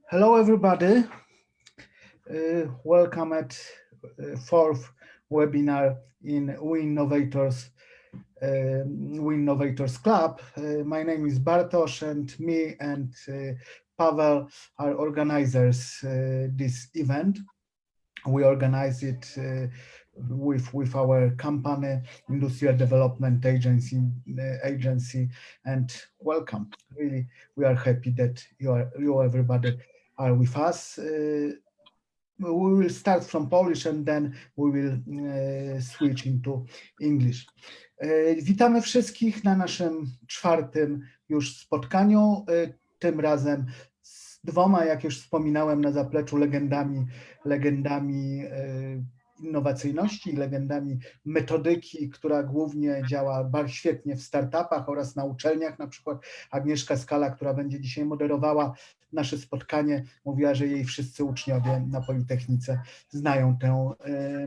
Hello, everybody. Welcome at fourth webinar in We Innovators Club. My name is Bartosz, and me and Pavel are organizers this event. We organize it with our company, Industrial Development Agency, and welcome. Really, we are happy that you everybody are with us. We will start from Polish and then we will switch into English. Witamy wszystkich na naszym czwartym już spotkaniu, tym razem z dwoma, jak już wspominałem, na zapleczu legendami innowacyjności, legendami metodyki, która głównie działa bardzo świetnie w startupach oraz na uczelniach. Na przykład Agnieszka Skala, która będzie dzisiaj moderowała nasze spotkanie, mówiła, że jej wszyscy uczniowie na Politechnice znają tę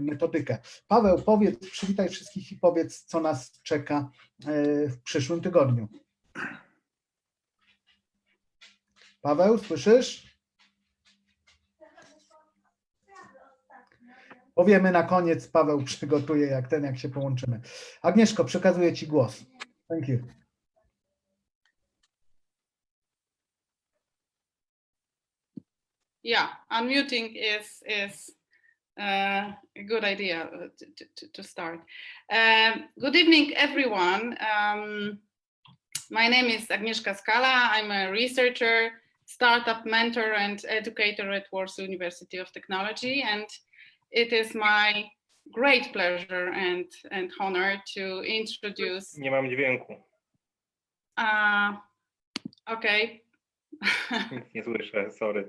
metodykę. Paweł, przywitaj wszystkich i powiedz, co nas czeka w przyszłym tygodniu. Paweł, słyszysz? Powiemy na koniec, Paweł przygotuje jak się połączymy. Agnieszko, przekazuję Ci głos. Thank you. Yeah, unmuting is a good idea to start. Good evening, everyone. My name is Agnieszka Skala. I'm a researcher, startup mentor, and educator at Warsaw University of Technology, and it is my great pleasure and honor to introduce. Nie mam dźwięku. Okay. Nic nie słyszę, sorry.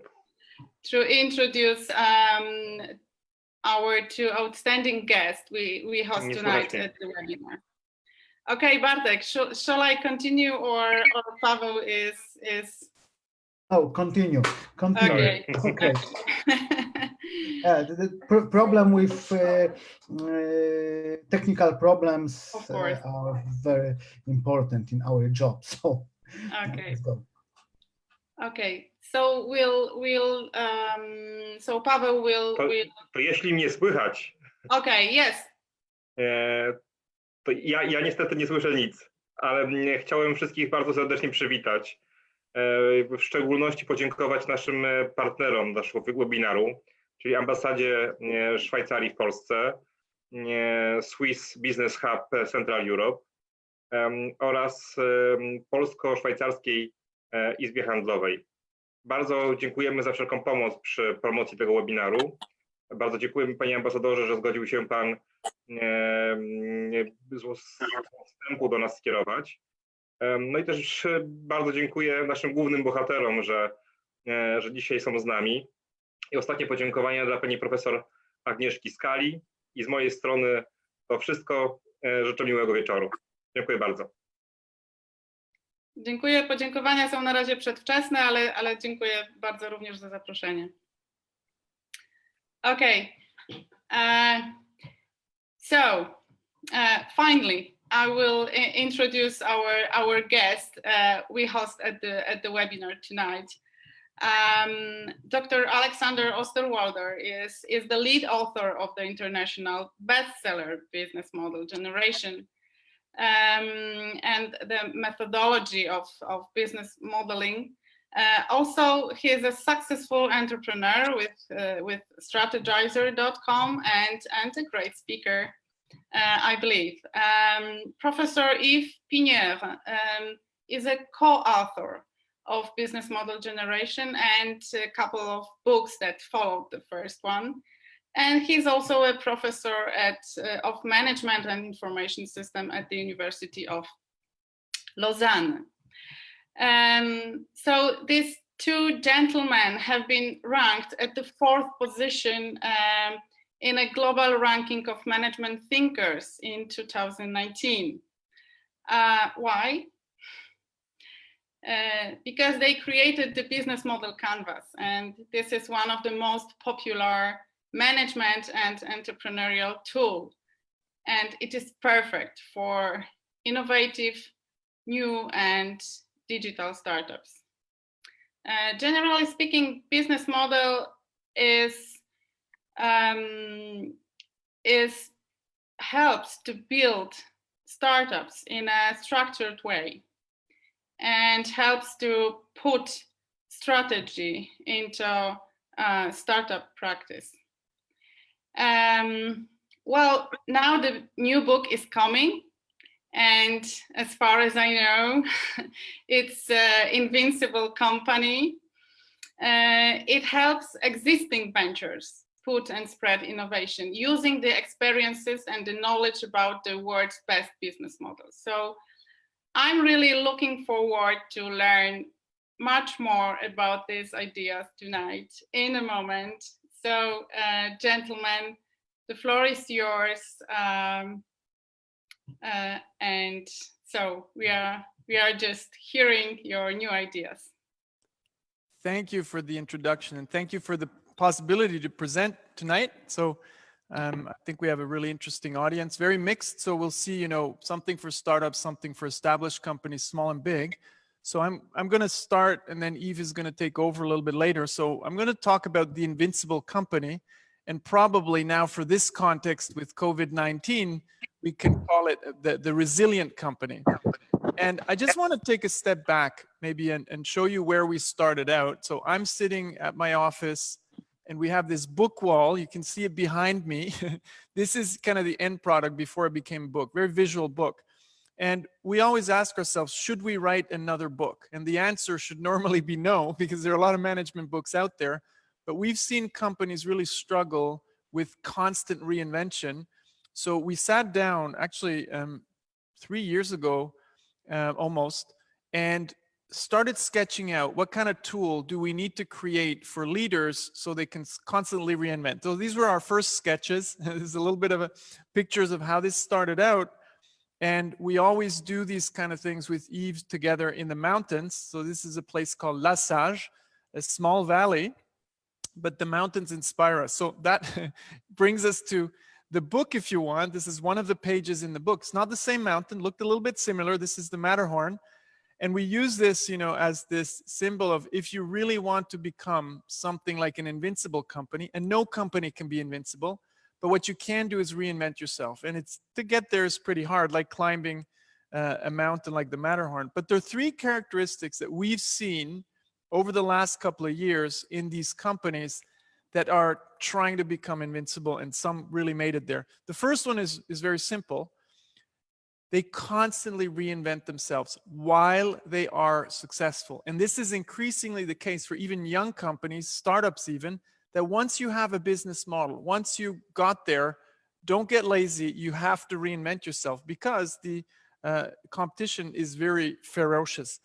To introduce our two outstanding guests we host tonight at the webinar. Okay, Bartek, shall I continue or Pavel is? Oh, continue. Okay. Okay. The problem with technical problems are very important in our job. So okay. Let's go. Okay. So so Pavel will. To jeśli mnie słychać. Okay. Yes. To ja niestety nie słyszę nic, ale chciałem wszystkich bardzo serdecznie przywitać. W szczególności podziękować naszym partnerom naszego webinaru, czyli ambasadzie Szwajcarii w Polsce, Swiss Business Hub Central Europe oraz Polsko-Szwajcarskiej Izbie Handlowej. Bardzo dziękujemy za wszelką pomoc przy promocji tego webinaru. Bardzo dziękujemy, panie ambasadorze, że zgodził się pan wstępu do nas skierować. No i też bardzo dziękuję naszym głównym bohaterom, że dzisiaj są z nami. I ostatnie podziękowania dla pani profesor Agnieszki Skali. I z mojej strony to wszystko. Życzę miłego wieczoru. Dziękuję bardzo. Dziękuję. Podziękowania są na razie przedwczesne, ale dziękuję bardzo również za zaproszenie. Okay. Finally, I will introduce our guest we host at the webinar tonight. Dr. Alexander Osterwalder is the lead author of the international bestseller Business Model Generation and the methodology of business modeling. Also, he is a successful entrepreneur with strategizer.com and a great speaker, I believe. Professor Yves Pigneur is a co-author of Business Model Generation and a couple of books that followed the first one. And he's also a professor of Management and Information System at the University of Lausanne. So these two gentlemen have been ranked at the 4th position in a global ranking of management thinkers in 2019. Why? Because they created the business model canvas, and this is one of the most popular management and entrepreneurial tool, and it is perfect for innovative, new and digital startups. Generally speaking, business model helps to build startups in a structured way and helps to put strategy into startup practice. Well, now the new book is coming, and as far as I know, it's Invincible company. It helps existing ventures put and spread innovation using the experiences and the knowledge about the world's best business models. So I'm really looking forward to learn much more about these ideas tonight in a moment. So, gentlemen, the floor is yours. And so we are just hearing your new ideas. Thank you for the introduction, and thank you for the possibility to present tonight. So I think we have a really interesting audience, very mixed. So we'll see, something for startups, something for established companies, small and big. So I'm going to start, and then Yves is going to take over a little bit later. So I'm going to talk about the Invincible company, and probably now for this context with COVID-19, we can call it the resilient company. And I just want to take a step back maybe and show you where we started out. So I'm sitting at my office, and we have this book wall. You can see it behind me. This is kind of the end product before it became a book, very visual book. And we always ask ourselves, should we write another book? And the answer should normally be no, because there are a lot of management books out there. But we've seen companies really struggle with constant reinvention. So we sat down actually 3 years ago, almost, and started sketching out what kind of tool do we need to create for leaders so they can constantly reinvent. So these were our first sketches. There's a little bit of pictures of how this started out. And we always do these kind of things with Yves together in the mountains. So this is a place called La Sage, a small valley, but the mountains inspire us. So that brings us to the book, if you want. This is one of the pages in the book. It's not the same mountain, looked a little bit similar. This is the Matterhorn. And we use this, as this symbol of if you really want to become something like an invincible company, and no company can be invincible, but what you can do is reinvent yourself. And to get there is pretty hard, like climbing a mountain like the Matterhorn. But there are 3 characteristics that we've seen over the last couple of years in these companies that are trying to become invincible, and some really made it there. The first one is very simple. They constantly reinvent themselves while they are successful. And this is increasingly the case for even young companies, startups even, that once you have a business model, once you got there, don't get lazy. You have to reinvent yourself because the competition is very ferocious.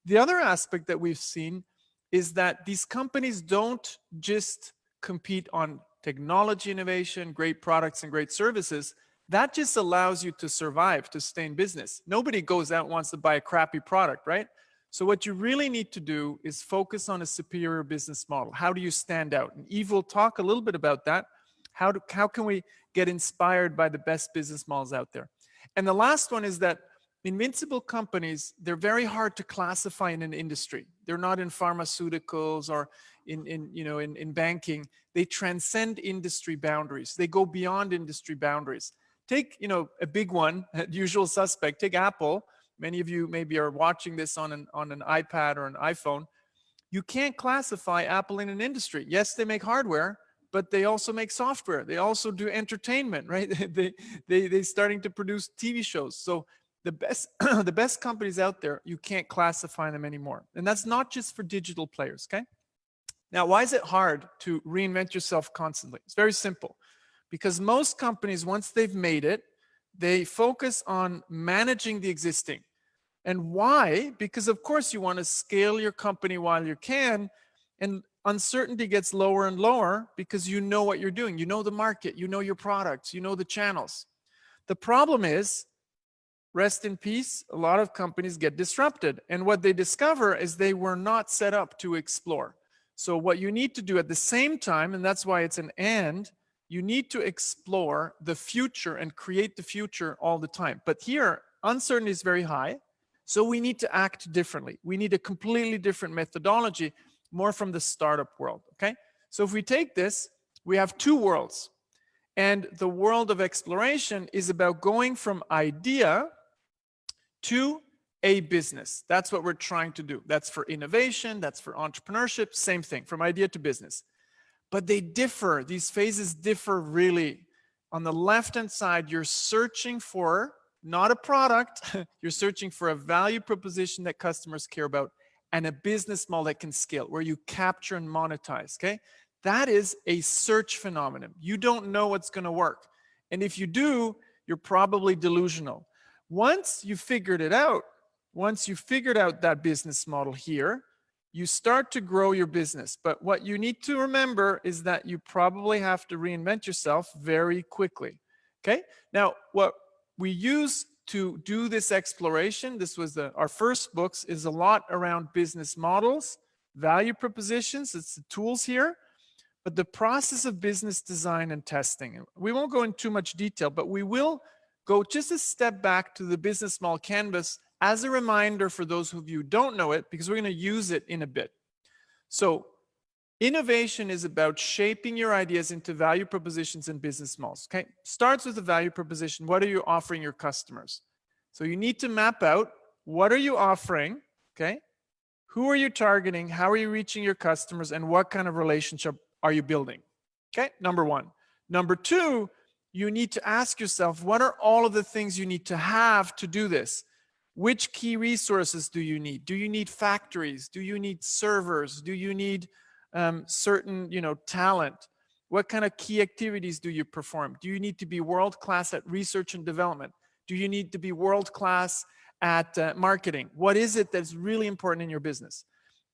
The other aspect that we've seen is that these companies don't just compete on technology innovation, great products and great services. That just allows you to survive, to stay in business. Nobody goes out and wants to buy a crappy product, right? So what you really need to do is focus on a superior business model. How do you stand out? And Yves will talk a little bit about that. How can we get inspired by the best business models out there? And the last one is that invincible companies, they're very hard to classify in an industry. They're not in pharmaceuticals or in banking. They transcend industry boundaries. They go beyond industry boundaries. Take, a big one, usual suspect, take Apple. Many of you maybe are watching this on an iPad or an iPhone. You can't classify Apple in an industry. Yes, they make hardware, but they also make software. They also do entertainment, right? They're starting to produce TV shows. So the best companies out there, you can't classify them anymore. And that's not just for digital players, okay? Now, why is it hard to reinvent yourself constantly? It's very simple. Because most companies, once they've made it, they focus on managing the existing. And why? Because of course you want to scale your company while you can, and uncertainty gets lower and lower because you know what you're doing. You know the market, you know your products, you know the channels. The problem is, rest in peace, a lot of companies get disrupted. And what they discover is they were not set up to explore. So what you need to do at the same time, and that's why it's an and, you need to explore the future and create the future all the time. But here, uncertainty is very high. So we need to act differently. We need a completely different methodology. more from the startup world, okay? So if we take this, we have two worlds. And the world of exploration is about going from idea to a business. That's what we're trying to do. That's for innovation, that's for entrepreneurship, same thing, from idea to business. But they differ, these phases differ really. On the left-hand side, you're searching for not a product, you're searching for a value proposition that customers care about and a business model that can scale, where you capture and monetize, okay? That is a search phenomenon. You don't know what's gonna work. And if you do, you're probably delusional. Once you figured it out, once you figured out that business model here, you start to grow your business. But what you need to remember is that you probably have to reinvent yourself very quickly, okay? Now, what we use to do this exploration, this was our first books, is a lot around business models, value propositions, it's the tools here, but the process of business design and testing. We won't go into too much detail, but we will go just a step back to the business model canvas as a reminder for those of you who don't know it, because we're going to use it in a bit. So innovation is about shaping your ideas into value propositions and business models, okay? Starts with a value proposition. What are you offering your customers? So you need to map out, what are you offering, okay? Who are you targeting? How are you reaching your customers? And what kind of relationship are you building? Okay, number one. Number two, you need to ask yourself, what are all of the things you need to have to do this? Which key resources do you need? Do you need factories? Do you need servers? Do you need certain, talent? What kind of key activities do you perform? Do you need to be world-class at research and development? Do you need to be world-class at marketing? What is it that's really important in your business?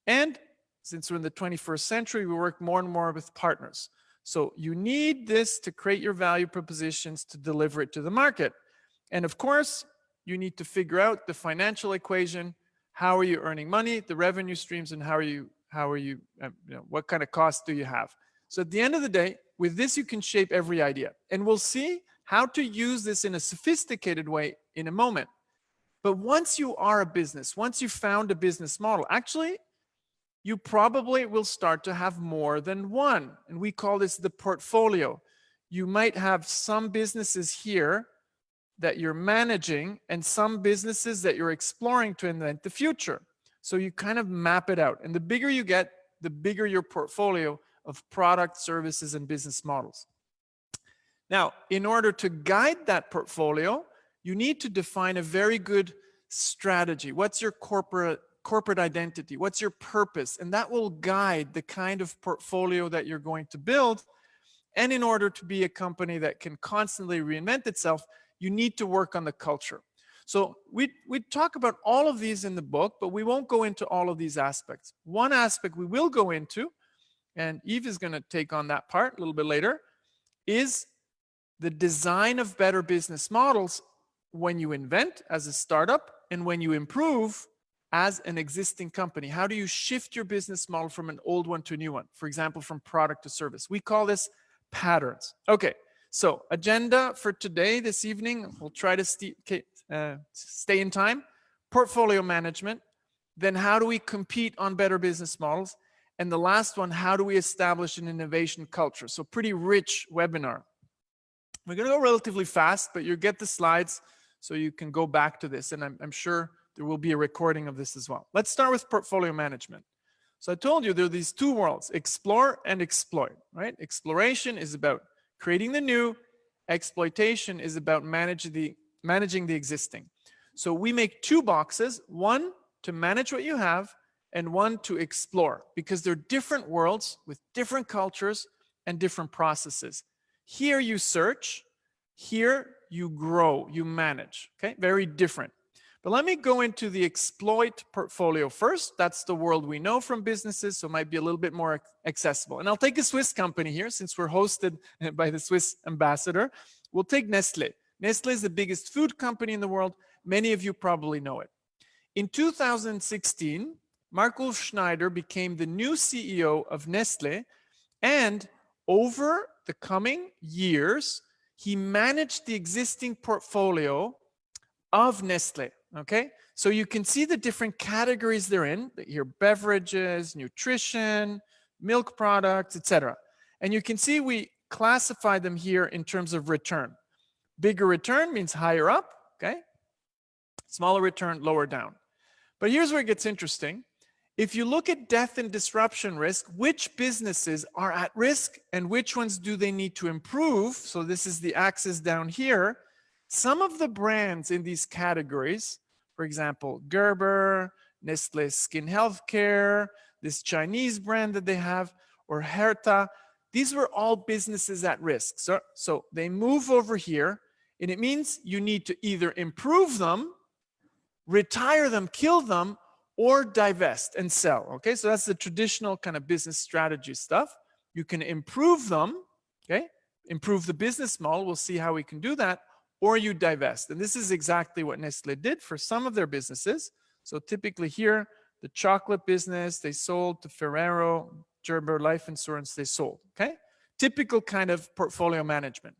And since we're in the 21st century, we work more and more with partners. So you need this to create your value propositions to deliver it to the market. And of course, you need to figure out the financial equation. How are you earning money, the revenue streams, and what kind of costs do you have? So at the end of the day, with this, you can shape every idea. And we'll see how to use this in a sophisticated way in a moment. But once you are a business, once you found a business model, actually, you probably will start to have more than one. And we call this the portfolio. You might have some businesses here that you're managing and some businesses that you're exploring to invent the future. So you kind of map it out. And the bigger you get, the bigger your portfolio of product, services, and business models. Now, in order to guide that portfolio, you need to define a very good strategy. What's your corporate identity? What's your purpose? And that will guide the kind of portfolio that you're going to build. And in order to be a company that can constantly reinvent itself, you need to work on the culture. So we talk about all of these in the book, but we won't go into all of these aspects. One aspect we will go into, and Yves is going to take on that part a little bit later, is the design of better business models when you invent as a startup and when you improve as an existing company. How do you shift your business model from an old one to a new one? For example, from product to service. We call this patterns. Okay. So agenda for today, this evening, we'll try to stay in time. Portfolio management. Then how do we compete on better business models? And the last one, how do we establish an innovation culture? So pretty rich webinar. We're going to go relatively fast, but you'll get the slides so you can go back to this. And I'm sure there will be a recording of this as well. Let's start with portfolio management. So I told you there are these two worlds, explore and exploit, right? Exploration is about creating the new. Exploitation is about managing the existing. So we make two boxes, one to manage what you have and one to explore, because they're different worlds with different cultures and different processes. Here you search, here you grow, you manage, okay? Very different. But let me go into the exploit portfolio first. That's the world we know from businesses, so it might be a little bit more accessible. And I'll take a Swiss company here, since we're hosted by the Swiss ambassador. We'll take Nestlé. Nestlé is the biggest food company in the world. Many of you probably know it. In 2016, Markus Schneider became the new CEO of Nestlé, and over the coming years, he managed the existing portfolio of Nestlé. Okay, So you can see the different categories they're in, here beverages, nutrition, milk products, etc. And you can see we classify them here in terms of return. Bigger return means higher up, okay? Smaller return, lower down. But here's where it gets interesting. If you look at death and disruption risk, which businesses are at risk and which ones do they need to improve? So this is the axis down here. Some of the brands in these categories, for example, Gerber, Nestle Skin Healthcare, this Chinese brand that they have, or Herta, these were all businesses at risk. So they move over here, and it means you need to either improve them, retire them, kill them, or divest and sell. Okay, so that's the traditional kind of business strategy stuff. You can improve them, okay, improve the business model. We'll see how we can do that, or you divest. And this is exactly what Nestle did for some of their businesses. So typically here, the chocolate business, they sold to Ferrero, Gerber Life Insurance, they sold, okay? Typical kind of portfolio management.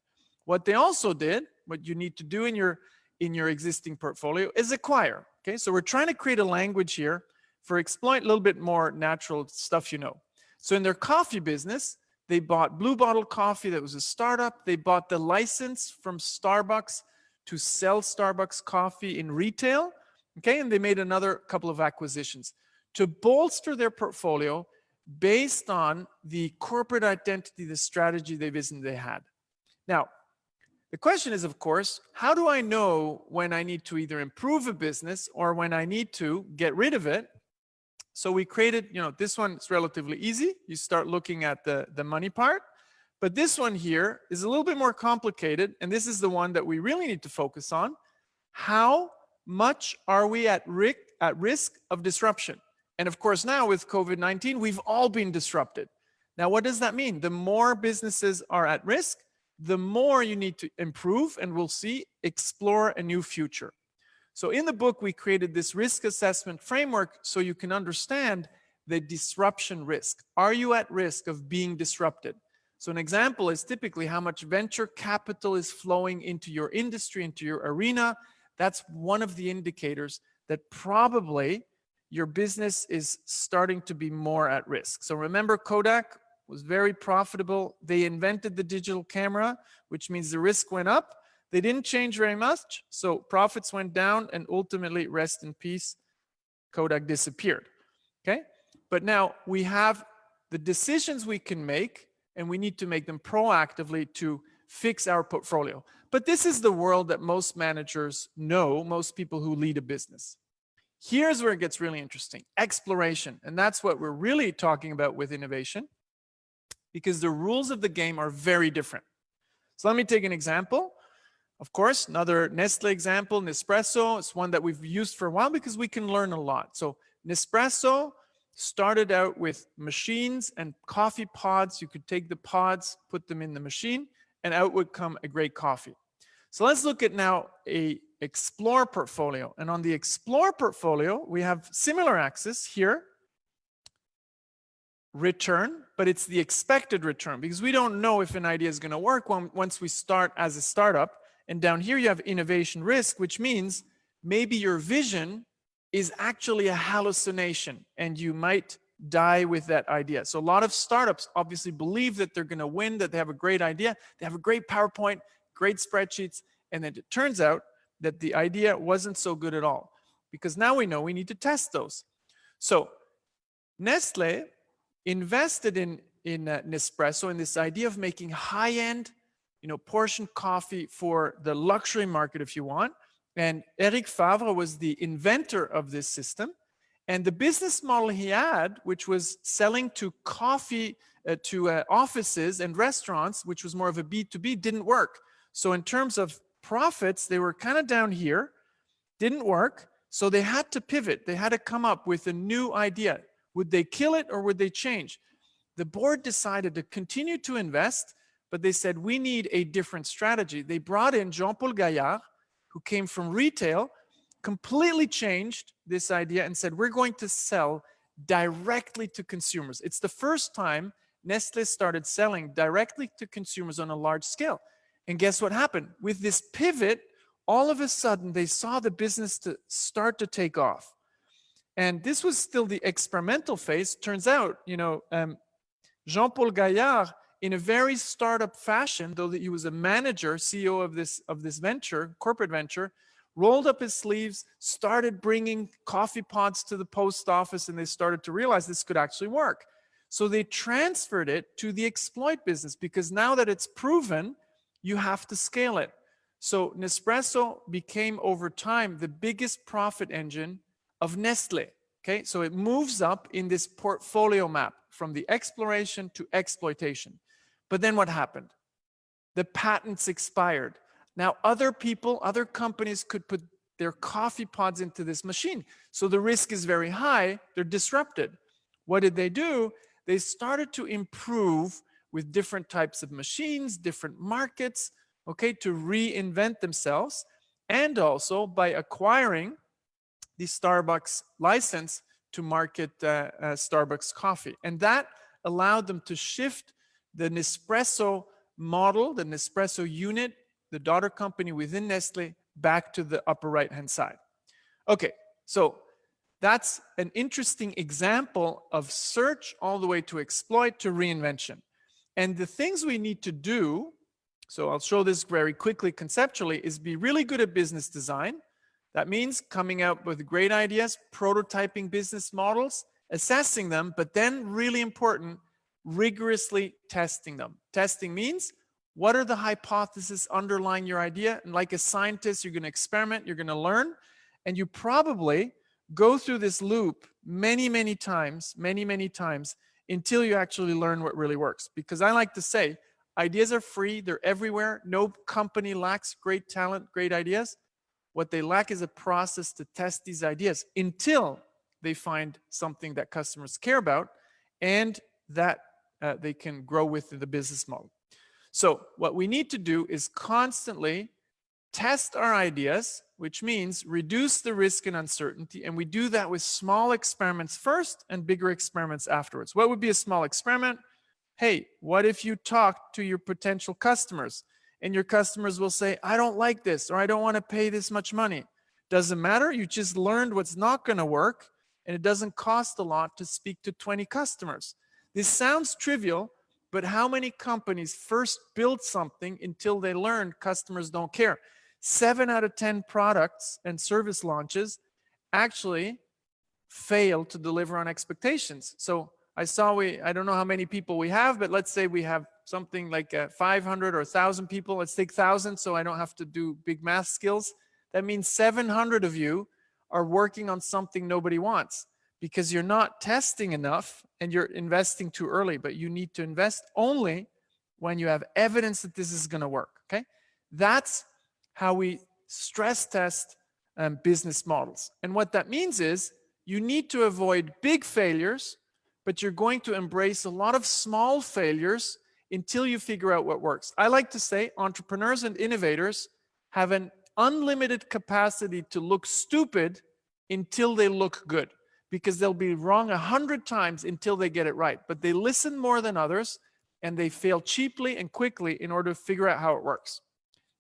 What they also did, what you need to do in your existing portfolio is acquire, okay? So we're trying to create a language here for exploit a little bit more natural stuff you know. So in their coffee business, they bought Blue Bottle Coffee, that was a startup. They bought the license from Starbucks to sell Starbucks coffee in retail, okay? And they made another couple of acquisitions to bolster their portfolio based on the corporate identity, the strategy they had. Now, the question is, of course, how do I know when I need to either improve a business or when I need to get rid of it? So we created, this one is relatively easy. You start looking at the money part. But this one here is a little bit more complicated. And this is the one that we really need to focus on. How much are we at risk of disruption? And of course, now with COVID-19, we've all been disrupted. Now, what does that mean? The more businesses are at risk, the more you need to improve, and we'll see, explore a new future. So in the book, we created this risk assessment framework so you can understand the disruption risk. Are you at risk of being disrupted? So an example is typically how much venture capital is flowing into your industry, into your arena. That's one of the indicators that probably your business is starting to be more at risk. So remember, Kodak was very profitable. They invented the digital camera, which means the risk went up. They didn't change very much, so profits went down, and ultimately, rest in peace, Kodak disappeared, okay? But now we have the decisions we can make, and we need to make them proactively to fix our portfolio. But this is the world that most managers know, most people who lead a business. Here's where it gets really interesting, exploration. And that's what we're really talking about with innovation, because the rules of the game are very different. So let me take an example. Of course, another Nestle example, Nespresso. It's one that we've used for a while because we can learn a lot. So Nespresso started out with machines and coffee pods. You could take the pods, put them in the machine, and out would come a great coffee. So let's look at now a Explore portfolio. And on the Explore portfolio, we have similar axis here, return, but it's the expected return because we don't know if an idea is going to work once we start as a startup. And down here you have innovation risk, which means maybe your vision is actually a hallucination and you might die with that idea. So a lot of startups obviously believe that they're going to win, that they have a great idea, they have a great PowerPoint, great spreadsheets, and then it turns out that the idea wasn't so good at all because now we know we need to test those. So Nestle invested in Nespresso, in this idea of making high-end, portion coffee for the luxury market, if you want. And Eric Favre was the inventor of this system. And the business model he had, which was selling to coffee, to offices and restaurants, which was more of a B2B, didn't work. So in terms of profits, they were kind of down here, didn't work. So they had to pivot. They had to come up with a new idea. Would they kill it or would they change? The board decided to continue to invest, but they said, we need a different strategy. They brought in Jean-Paul Gaillard, who came from retail, completely changed this idea and said, we're going to sell directly to consumers. It's the first time Nestle started selling directly to consumers on a large scale. And guess what happened? With this pivot, all of a sudden they saw the business to start to take off. And this was still the experimental phase. Turns out, Jean-Paul Gaillard, in a very startup fashion, though that he was a manager, CEO of this venture, corporate venture, rolled up his sleeves, started bringing coffee pods to the post office, and they started to realize this could actually work. So they transferred it to the exploit business, because now that it's proven, you have to scale it. So Nespresso became over time the biggest profit engine of Nestle. Okay, so it moves up in this portfolio map from the exploration to exploitation. But then what happened? The patents expired. Now other people, other companies could put their coffee pods into this machine. So the risk is very high. They're disrupted. What did they do? They started to improve with different types of machines, different markets, okay, to reinvent themselves, and also by acquiring the Starbucks license to market Starbucks coffee. And that allowed them to shift the Nespresso model, the Nespresso unit, the daughter company within Nestle, back to the upper right-hand side. Okay, so that's an interesting example of search all the way to exploit to reinvention. And the things we need to do, so I'll show this very quickly conceptually, is be really good at business design. That means coming up with great ideas, prototyping business models, assessing them, but then really important, rigorously testing them. Testing means, what are the hypotheses underlying your idea? And like a scientist, you're going to experiment, you're going to learn, and you probably go through this loop many, many times, until you actually learn what really works. Because I like to say, ideas are free, they're everywhere. No company lacks great talent, great ideas. What they lack is a process to test these ideas until they find something that customers care about and that they can grow with the business model. So what we need to do is constantly test our ideas, which means reduce the risk and uncertainty. And we do that with small experiments first and bigger experiments afterwards. What would be a small experiment? Hey, what if you talk to your potential customers and your customers will say, I don't like this, or I don't want to pay this much money. Doesn't matter. You just learned what's not going to work, and it doesn't cost a lot to speak to 20 customers. This sounds trivial, but how many companies first build something until they learn customers don't care? 7 out of 10 products and service launches actually fail to deliver on expectations. So I don't know how many people we have, but let's say we have something like 500 or 1,000 people. Let's take 1,000 so I don't have to do big math skills. That means 700 of you are working on something nobody wants because you're not testing enough and you're investing too early, but you need to invest only when you have evidence that this is going to work, okay? That's how we stress test business models. And what that means is you need to avoid big failures, but you're going to embrace a lot of small failures until you figure out what works. I like to say entrepreneurs and innovators have an unlimited capacity to look stupid until they look good, because they'll be wrong 100 times until they get it right. But they listen more than others, and they fail cheaply and quickly in order to figure out how it works.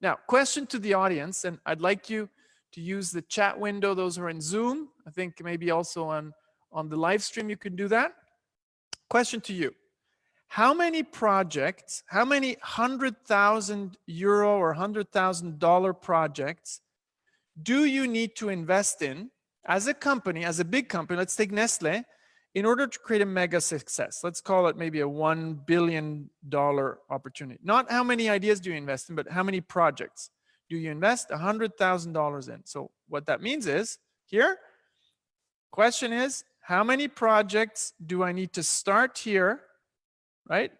Now, question to the audience, and I'd like you to use the chat window. Those who are in Zoom, I think maybe also on the live stream you can do that. Question to you. How many projects, how many €100,000 or $100,000 projects do you need to invest in as a company, as a big company, let's take Nestle, in order to create a mega success? Let's call it maybe a $1 billion opportunity. Not how many ideas do you invest in, but how many projects do you invest $100,000 in? So what that means is, here, question is, how many projects do I need to start here, right?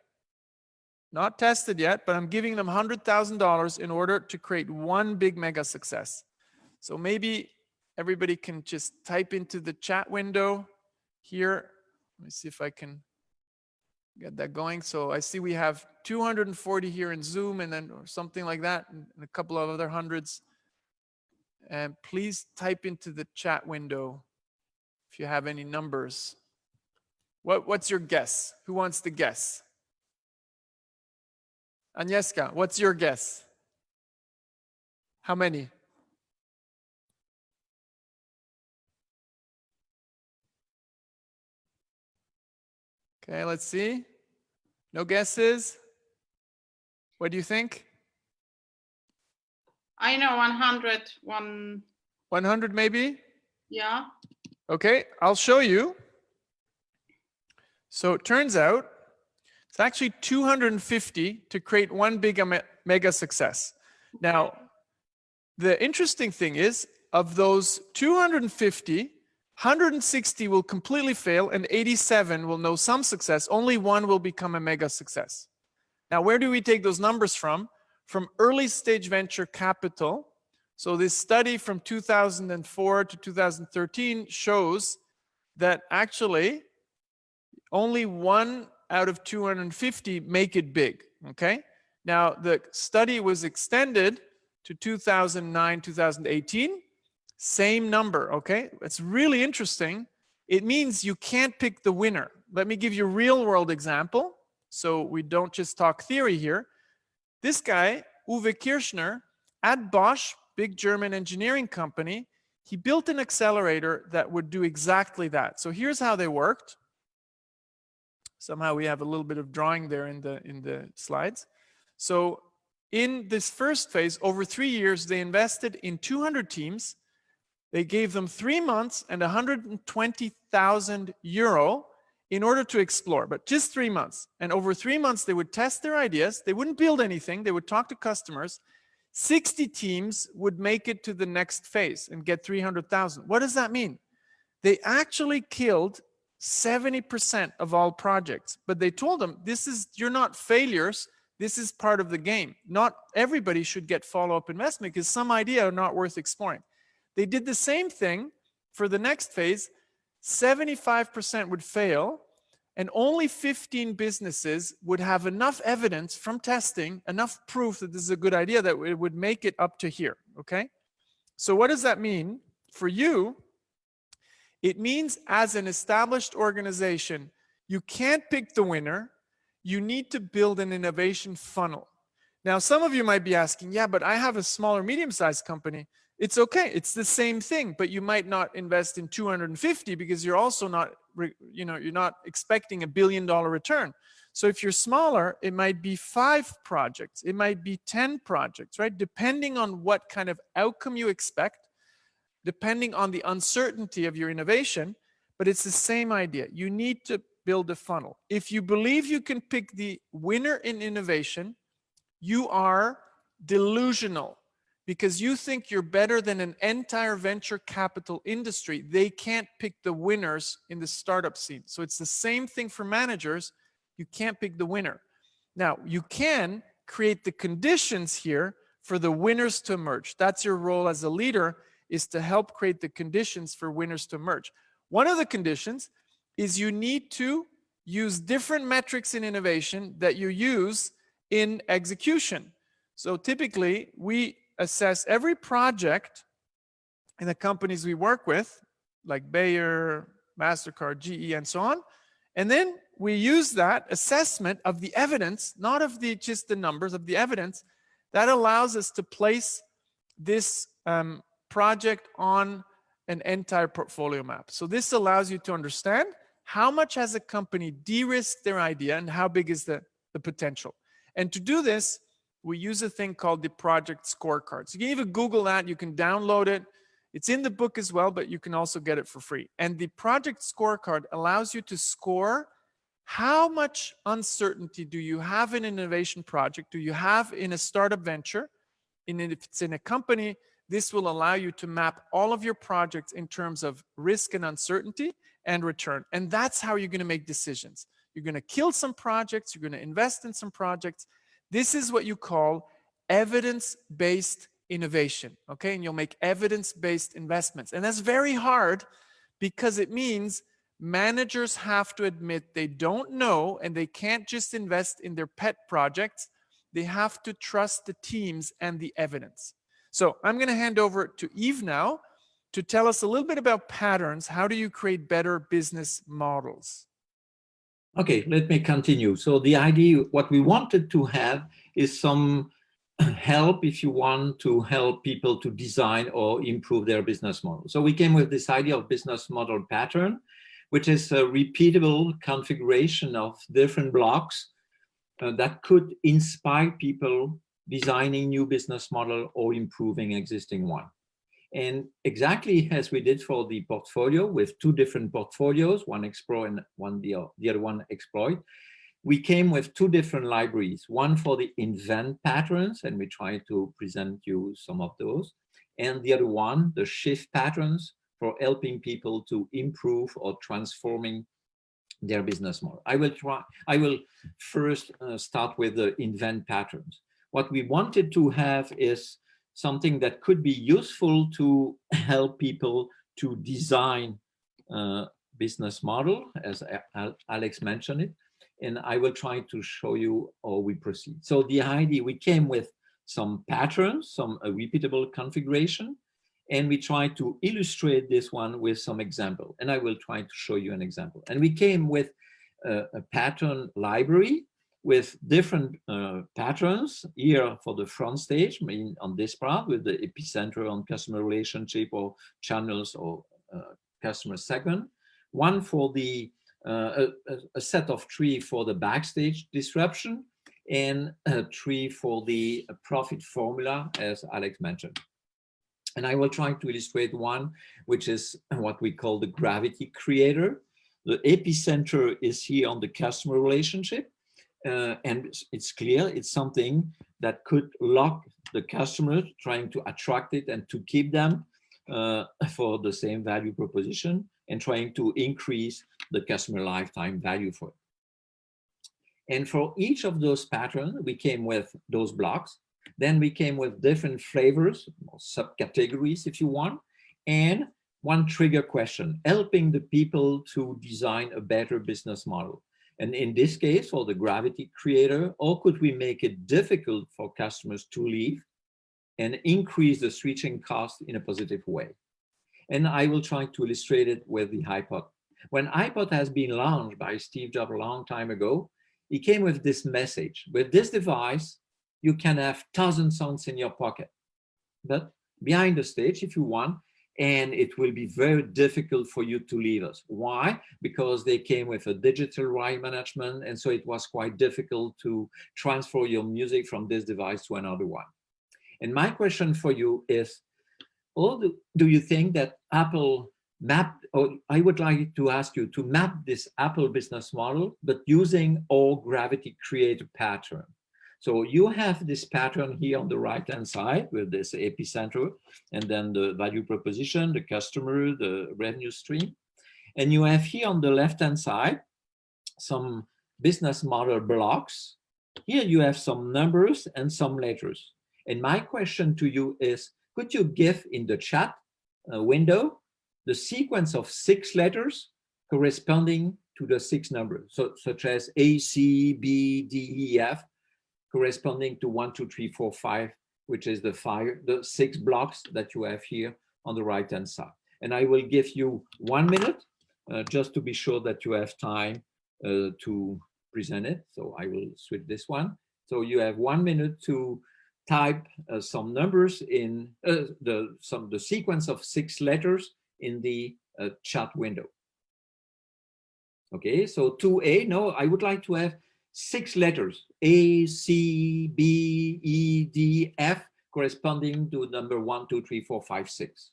Not tested yet, but I'm giving them $100,000 in order to create one big mega success. So maybe everybody can just type into the chat window here. Let me see if I can get that going. So I see we have 240 here in Zoom, and then or something like that, and a couple of other hundreds. And please type into the chat window if you have any numbers. What's your guess? Who wants to guess? Agnieszka, what's your guess? How many? Okay, let's see. No guesses? What do you think? I know 100, 100 maybe? yeah. Okay, I'll show you. So it turns out it's actually 250 to create one big mega success. Now, the interesting thing is, of those 250, 160 will completely fail and 87 will know some success. Only one will become a mega success. Now, where do we take those numbers from? From early stage venture capital. So this study from 2004 to 2013 shows that actually only 1 out of 250 make it big, okay? Now, the study was extended to 2009, 2018, same number, okay? It's really interesting. It means you can't pick the winner. Let me give you a real world example, so we don't just talk theory here. This guy, Uwe Kirchner, at Bosch, big German engineering company, he built an accelerator that would do exactly that. So here's how they worked. Somehow we have a little bit of drawing there in the slides. So in this first phase, over 3 years, they invested in 200 teams. They gave them 3 months and 120,000 euro in order to explore, but just 3 months. And over 3 months, they would test their ideas. They wouldn't build anything. They would talk to customers. 60 teams would make it to the next phase and get 300,000. What does that mean? They actually killed 70% of all projects, but they told them, you're not failures. This is part of the game. Not everybody should get follow-up investment because some idea are not worth exploring. They did the same thing for the next phase. 75% would fail, and only 15 businesses would have enough evidence from testing, enough proof that this is a good idea that it would make it up to here, okay? So what does that mean for you? It means as an established organization, you can't pick the winner. You need to build an innovation funnel. Now, some of you might be asking, yeah, but I have a smaller, medium-sized company. It's okay. It's the same thing, but you might not invest in 250 because you're also not, you're not expecting $1 billion return. So if you're smaller, it might be 5 projects. It might be 10 projects, right? Depending on what kind of outcome you expect, depending on the uncertainty of your innovation, but it's the same idea. You need to build a funnel. If you believe you can pick the winner in innovation, you are delusional because you think you're better than an entire venture capital industry. They can't pick the winners in the startup scene. So it's the same thing for managers. You can't pick the winner. Now, you can create the conditions here for the winners to emerge. That's your role as a leader, is to help create the conditions for winners to emerge. One of the conditions is you need to use different metrics in innovation that you use in execution. So typically, we assess every project in the companies we work with, like Bayer, MasterCard, GE, and so on. And then we use that assessment of the evidence, not of just the numbers, of the evidence, that allows us to place this project on an entire portfolio map. So this allows you to understand how much has a company de-risked their idea and how big is the potential. And to do this, we use a thing called the project scorecard. So you can even Google that, you can download it. It's in the book as well, but you can also get it for free. And the project scorecard allows you to score how much uncertainty do you have in an innovation project, do you have in a startup venture, and if it's in a company, this will allow you to map all of your projects in terms of risk and uncertainty and return. And that's how you're going to make decisions. You're going to kill some projects, you're going to invest in some projects. This is what you call evidence-based innovation, okay? And you'll make evidence-based investments. And that's very hard because it means managers have to admit they don't know and they can't just invest in their pet projects. They have to trust the teams and the evidence. So I'm going to hand over to Yves now to tell us a little bit about patterns. How do you create better business models? Okay, let me continue. So the idea, what we wanted to have is some help, if you want, to help people to design or improve their business model. So we came with this idea of business model pattern, which is a repeatable configuration of different blocks that could inspire people designing new business model or improving existing one. And exactly as we did for the portfolio with two different portfolios, one explore and the other one exploit, we came with two different libraries, one for the invent patterns, and we try to present you some of those, and the other one, the shift patterns, for helping people to improve or transforming their business model. I will first start with the invent patterns. What we wanted to have is something that could be useful to help people to design business model, as Alex mentioned it, and I will try to show you how we proceed. So the idea, we came with some patterns, some repeatable configuration, and we try to illustrate this one with some example, and I will try to show you an example. And we came with a pattern library with different patterns here for the front stage, on this part with the epicenter on customer relationship or channels or customer segment, one for the a set of 3 for the backstage disruption, and 3 for the profit formula, as Alex mentioned. And I will try to illustrate one, which is what we call the gravity creator. The epicenter is here on the customer relationship, and it's clear it's something that could lock the customer, trying to attract it and to keep them for the same value proposition, and trying to increase the customer lifetime value for it. And for each of those patterns, we came with those blocks. Then we came with different flavors, or subcategories if you want, and one trigger question, helping the people to design a better business model. And in this case, for the gravity creator, how could we make it difficult for customers to leave and increase the switching cost in a positive way? And I will try to illustrate it with the iPod. When iPod has been launched by Steve Jobs a long time ago, he came with this message: with this device, you can have 1,000 songs in your pocket, but behind the stage if you want, and it will be very difficult for you to leave us. Why? Because they came with a digital right management, and so it was quite difficult to transfer your music from this device to another one. And my question for you is, do you think that Apple mapped, or I would like to ask you to map this Apple business model, but using all gravity creator pattern? So you have this pattern here on the right-hand side with this epicenter, and then the value proposition, the customer, the revenue stream. And you have here on the left-hand side, some business model blocks. Here you have some numbers and some letters. And my question to you is, could you give in the chat window the sequence of 6 letters corresponding to the 6 numbers, so, such as A, C, B, D, E, F, corresponding to 1, 2, 3, 4, 5, which is the 6 blocks that you have here on the right-hand side. And I will give you 1 minute just to be sure that you have time to present it. So I will switch this one. So you have 1 minute to type some numbers in the sequence of 6 letters in the chat window. Okay, so 2A, no, I would like to have 6 letters, A, C, B, E, D, F, corresponding to number 1, 2, 3, 4, 5, 6.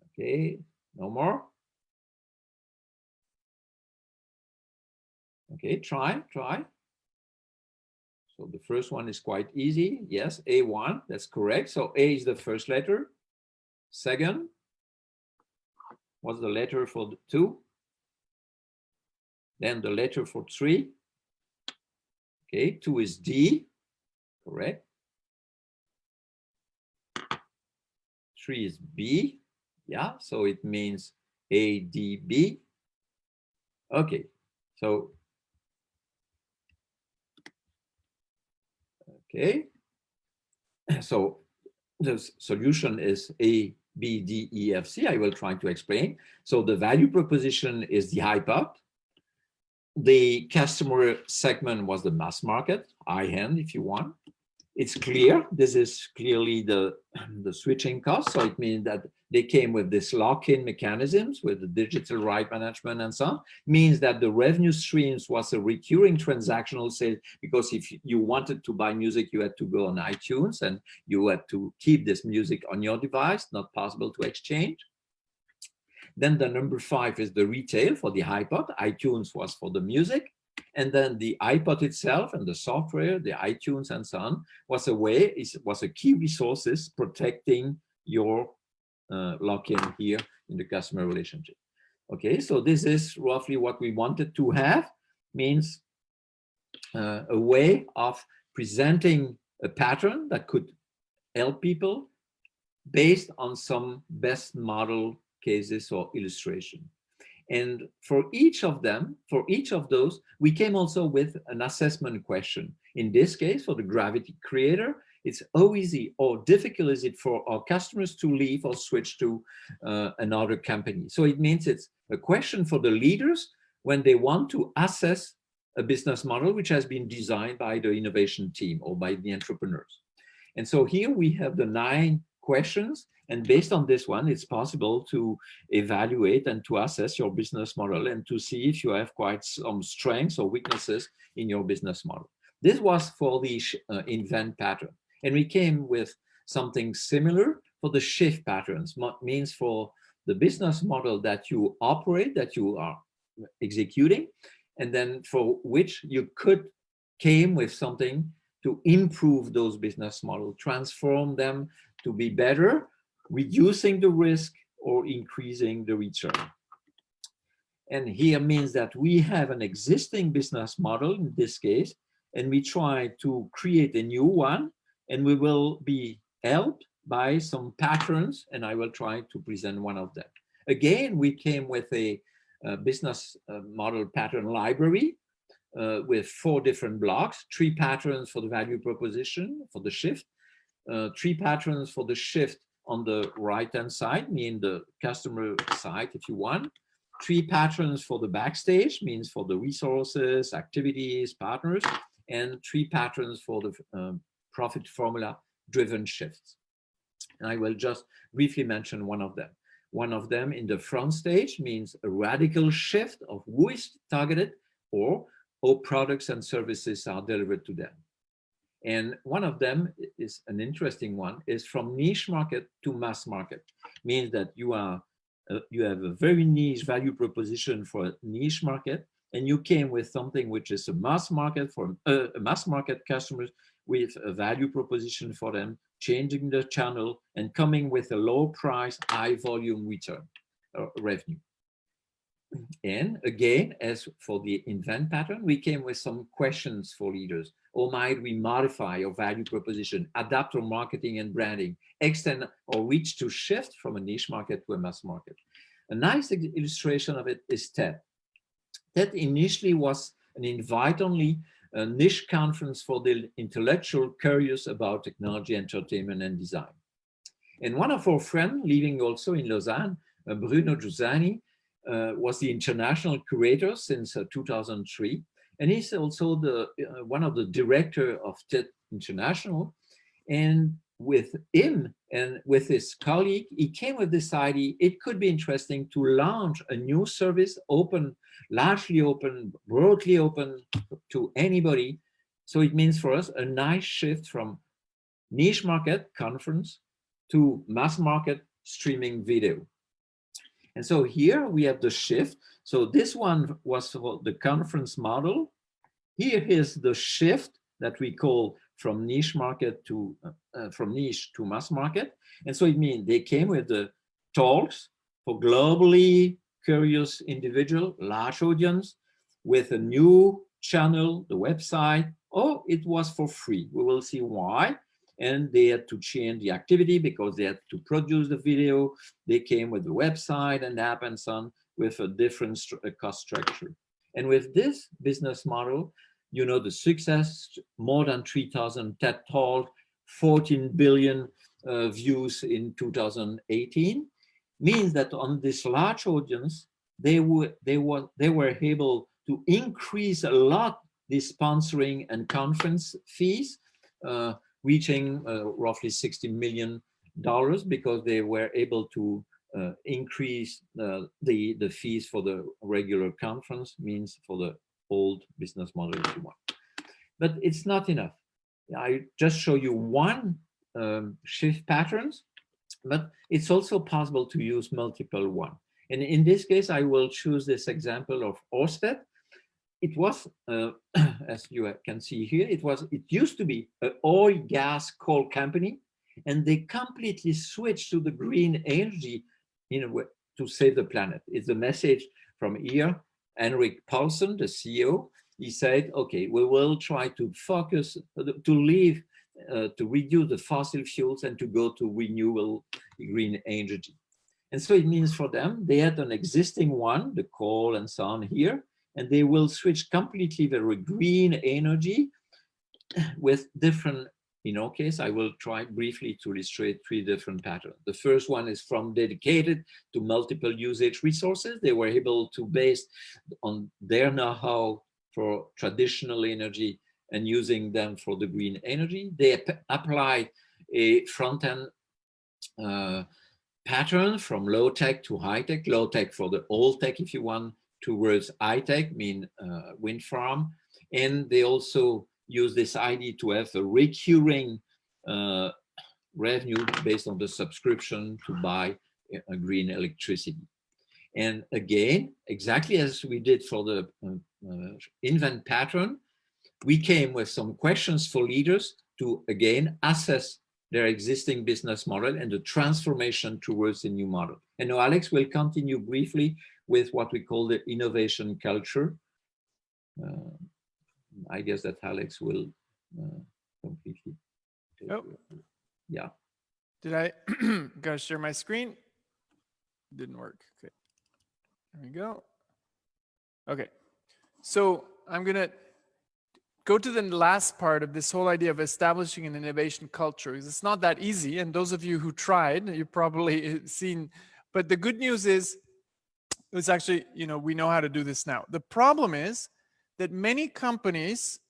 Okay, no more. Okay, try. So the first one is quite easy. Yes, A1, that's correct. So A is the first letter. Second, what's the letter for the 2? Then the letter for 3. Okay, 2 is D, correct. 3 is B, yeah, so it means A, D, B. Okay, so, okay. So the solution is A, B, D, E, F, C. I will try to explain. So the value proposition is the iPod. The customer segment was the mass market, high-end if you want. it's clear. This is clearly the switching cost. So it means that they came with this lock-in mechanisms with the digital right management and so on. Means that the revenue streams was a recurring transactional sale, because if you wanted to buy music, you had to go on iTunes and you had to keep this music on your device, not possible to exchange. Then the number 5 is the retail for the iPod. iTunes was for the music. And then the iPod itself and the software, the iTunes and so on, was a key resources protecting your lock-in here in the customer relationship. Okay, so this is roughly what we wanted to have, means a way of presenting a pattern that could help people based on some best model cases or illustration. And for each of them, for each of those, we came also with an assessment question. In this case, for the Gravity Creator, it's how easy or difficult is it for our customers to leave or switch to another company. So it means it's a question for the leaders when they want to assess a business model which has been designed by the innovation team or by the entrepreneurs. And so here we have the 9 questions. And based on this one, it's possible to evaluate and to assess your business model and to see if you have quite some strengths or weaknesses in your business model. This was for the invent pattern. And we came with something similar for the shift patterns, means for the business model that you operate, that you are executing, and then for which you came with something to improve those business models, transform them to be better, reducing the risk or increasing the return. And here means that we have an existing business model in this case, and we try to create a new one, and we will be helped by some patterns, and I will try to present one of them. Again, we came with a business model pattern library with 4 different blocks, 3 patterns for the value proposition for the shift, 3 patterns for the shift on the right-hand side, meaning the customer side, if you want, 3 patterns for the backstage, means for the resources, activities, partners, and 3 patterns for the profit formula driven shifts. And I will just briefly mention one of them. One of them in the front stage means a radical shift of who is targeted or how products and services are delivered to them. And one of them is an interesting one, is from niche market to mass market. Means that you have a very niche value proposition for a niche market, and you came with something which is a mass market for mass market customers with a value proposition for them, changing the channel and coming with a low price, high volume return revenue. And again, as for the invent pattern, we came with some questions for leaders. Or might we modify our value proposition, adapt our marketing and branding, extend or reach to shift from a niche market to a mass market? A nice illustration of it is TED. TED initially was an invite-only niche conference for the intellectual curious about technology, entertainment, and design. And one of our friends, living also in Lausanne, Bruno Giussani, was the international curator since 2003. And he's also the one of the director of TED International. And with him and with his colleague, he came with this idea, it could be interesting to launch a new service, open, largely open, broadly open to anybody. So it means for us a nice shift from niche market conference to mass market streaming video. And so here we have the shift. So this one was for the conference model. Here is the shift that we call from niche market to from niche to mass market. And so it means they came with the talks for globally curious individual, large audience, with a new channel, the website, or it was for free. We will see why. And they had to change the activity because they had to produce the video. They came with the website and app and so on with a different cost structure. And with this business model, you know, the success, more than 3,000 TED Talk, 14 billion views in 2018, means that on this large audience, they were able to increase a lot the sponsoring and conference fees reaching roughly $60 million because they were able to increase the fees for the regular conference, means for the old business model if you want. But it's not enough. I just show you one shift patterns, but it's also possible to use multiple one. And in this case, I will choose this example of Ørsted. It was, as you can see here, it used to be an oil, gas, coal company, and they completely switched to the green energy in a way to save the planet. It's a message from here. Henrik Paulsen, the CEO, he said, okay, we will try to focus, to leave, to reduce the fossil fuels and to go to renewable green energy. And so it means for them, they had an existing one, the coal and so on here, and they will switch completely very green energy with different, in our case, I will try briefly to illustrate 3 different patterns. The first one is from dedicated to multiple usage resources. They were able to, based on their know-how for traditional energy and using them for the green energy, they applied a front-end pattern from low-tech to high-tech, low-tech for the old tech, if you want, towards high-tech, mean wind farm. And they also use this idea to have a recurring revenue based on the subscription to buy a green electricity. And again, exactly as we did for the invent pattern, we came with some questions for leaders to, again, assess their existing business model and the transformation towards a new model. And now Alex will continue briefly with what we call the innovation culture. I guess that Alex will completely. Oh. Yeah. Did I gotta share my screen? Didn't work. Okay. There we go. Okay. So I'm gonna go to the last part of this whole idea of establishing an innovation culture, because it's not that easy. And those of you who tried, you've probably seen, but the good news is it's actually, we know how to do this now. The problem is that many companies,